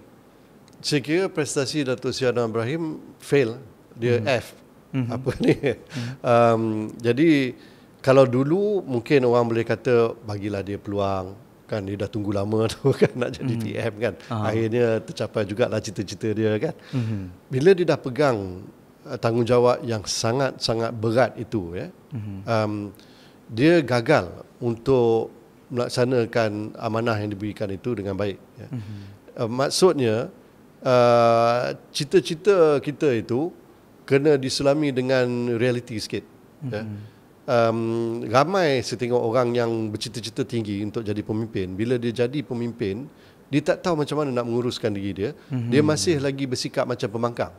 [SPEAKER 1] Saya kira prestasi Datuk Seri Anwar Ibrahim fail. Dia F. Apa ni? Jadi kalau dulu mungkin orang boleh kata bagilah dia peluang, kan dia dah tunggu lama tu kan nak jadi TM kan. Akhirnya tercapai jugalah cita-cita dia kan. Bila dia dah pegang tanggungjawab yang sangat-sangat berat itu dia gagal untuk melaksanakan amanah yang diberikan itu dengan baik. Maksudnya cita-cita kita itu kena diselami dengan realiti sikit. Ramai saya tengok orang yang bercita-cita tinggi untuk jadi pemimpin. Bila dia jadi pemimpin, dia tak tahu macam mana nak menguruskan diri dia. Dia masih lagi bersikap macam pembangkang.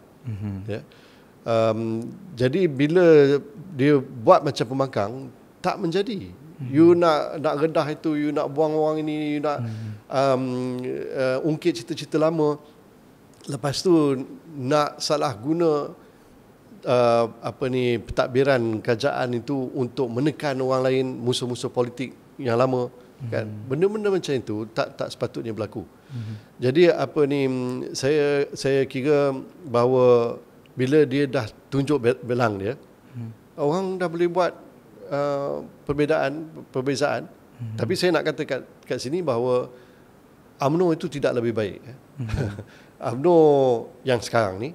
[SPEAKER 1] Jadi bila dia buat macam pembangkang, tak menjadi. You nak redah itu, you nak buang orang ini, you nak ungkit cita-cita lama. Lepas tu nak salah guna pentadbiran kerajaan itu untuk menekan orang lain, musuh-musuh politik yang lama kan. Benda-benda macam itu tak sepatutnya berlaku. Jadi saya kira bahawa bila dia dah tunjuk belang dia, orang dah boleh buat perbezaan. Tapi saya nak kata kat sini bahawa UMNO itu tidak lebih baik. UMNO yang sekarang ni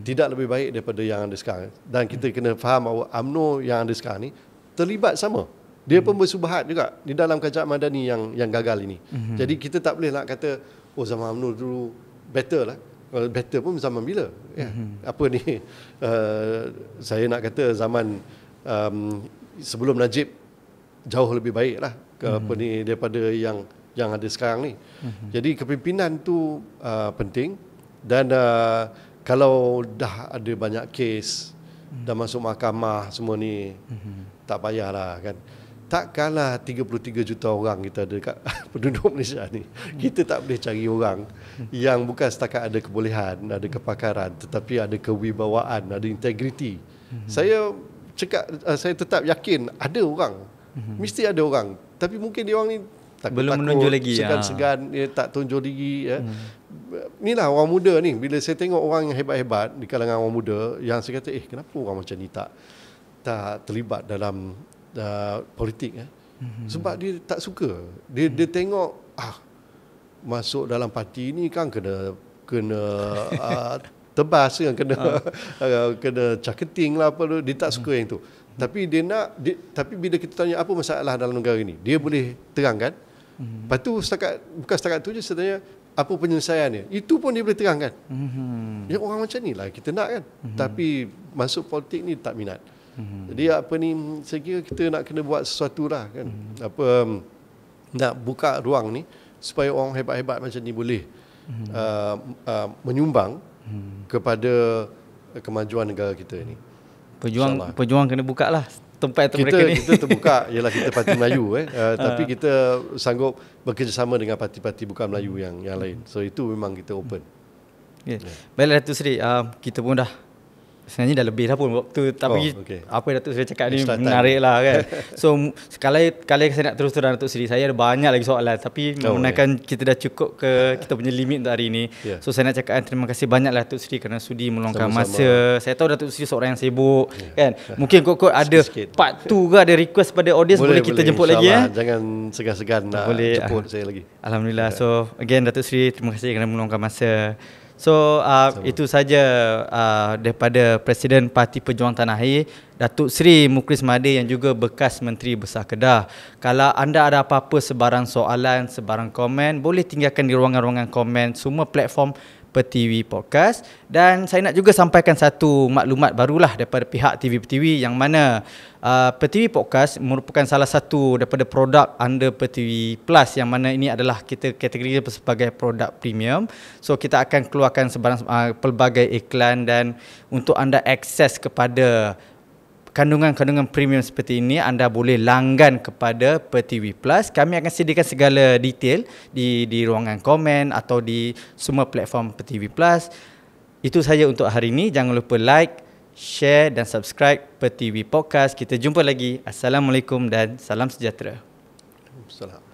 [SPEAKER 1] tidak lebih baik daripada yang ada sekarang. Dan kita kena faham bahawa UMNO yang ada sekarang ni terlibat sama. Dia pun bersubahat juga di dalam kerajaan madani yang gagal ini. Jadi kita tak boleh nak kata zaman UMNO dulu better lah. Better pun zaman bila? Saya nak kata zaman sebelum Najib jauh lebih baik lah daripada yang ada sekarang ni. Jadi kepimpinan tu penting. Dan kalau dah ada banyak kes, dah masuk mahkamah semua ni, tak payahlah kan. Takkanlah 33 juta orang kita ada dekat penduduk Malaysia ni. Kita tak boleh cari orang yang bukan setakat ada kebolehan, ada kepakaran, tetapi ada kewibawaan, ada integriti. Saya tetap yakin ada orang. Mesti ada orang. Tapi mungkin dia orang ni
[SPEAKER 2] belum menonjol lagi,
[SPEAKER 1] segan-segan, dia tak tunjuk diri. Inilah orang muda ni. Bila saya tengok orang yang hebat-hebat di kalangan orang muda, yang saya kata, kenapa orang macam ni tak terlibat dalam politik? Sebab dia tak suka. Dia tengok masuk dalam parti ni kan kena tebas kan, kena caketing lah apa, dia tak suka yang tu. Tapi tapi bila kita tanya apa masalah dalam negara ni, dia boleh terangkan. Lepas tu bukan setakat tu je, sebenarnya apa penyelesaiannya, itu pun dia boleh terangkan. Ya, orang macam ni lah kita nak kan. Tapi masuk politik ni tak minat. Jadi saya kira kita nak kena buat sesuatu lah kan. Nak buka ruang ni supaya orang hebat-hebat macam ni boleh menyumbang kepada kemajuan negara kita ni.
[SPEAKER 2] Pejuang kena buka lah tempat mereka ni.
[SPEAKER 1] Kita terbuka, ialah kita Parti Melayu tapi kita sanggup bekerjasama dengan parti-parti bukan Melayu yang lain. So itu memang kita open.
[SPEAKER 2] Baiklah Datuk Seri, kita pun dah Sebenarnya dah lebih dah pun waktu. Tapi
[SPEAKER 1] okey.
[SPEAKER 2] apa yang Datuk Seri cakap ni
[SPEAKER 1] Extra time.
[SPEAKER 2] menarik lah kan. So kalau saya nak terus terang Datuk Seri, saya ada banyak lagi soalan. Tapi memandangkan kita dah cukup ke kita punya limit untuk hari ni. So saya nak cakap terima kasih banyak lah Datuk Seri kerana sudi meluangkan masa. Saya tahu Datuk Seri seorang yang sibuk kan. Mungkin kot ada part 2 ke, ada request pada audience, boleh kita jemput lagi
[SPEAKER 1] Jangan segan-segan nak jemput saya lagi.
[SPEAKER 2] Alhamdulillah. So again Datuk Seri, terima kasih kerana meluangkan masa. So itu saja daripada Presiden Parti Pejuang Tanah Air, Datuk Seri Mukris Mahathir yang juga bekas Menteri Besar Kedah. Kalau anda ada apa-apa sebarang soalan, sebarang komen, boleh tinggalkan di ruangan-ruangan komen semua platform Pertiwi Podcast. Dan saya nak juga sampaikan satu maklumat barulah daripada pihak TV yang mana Pertiwi Podcast merupakan salah satu daripada produk under Pertiwi Plus, yang mana ini adalah kita kategori sebagai produk premium. So kita akan keluarkan sebarang pelbagai iklan, dan untuk anda akses kepada kandungan-kandungan premium seperti ini, anda boleh langgan kepada Pertiwi Plus. Kami akan sediakan segala detail di ruangan komen atau di semua platform Pertiwi Plus. Itu saja untuk hari ini. Jangan lupa like, share dan subscribe Pertiwi Podcast. Kita jumpa lagi. Assalamualaikum dan salam sejahtera.
[SPEAKER 1] Assalamualaikum.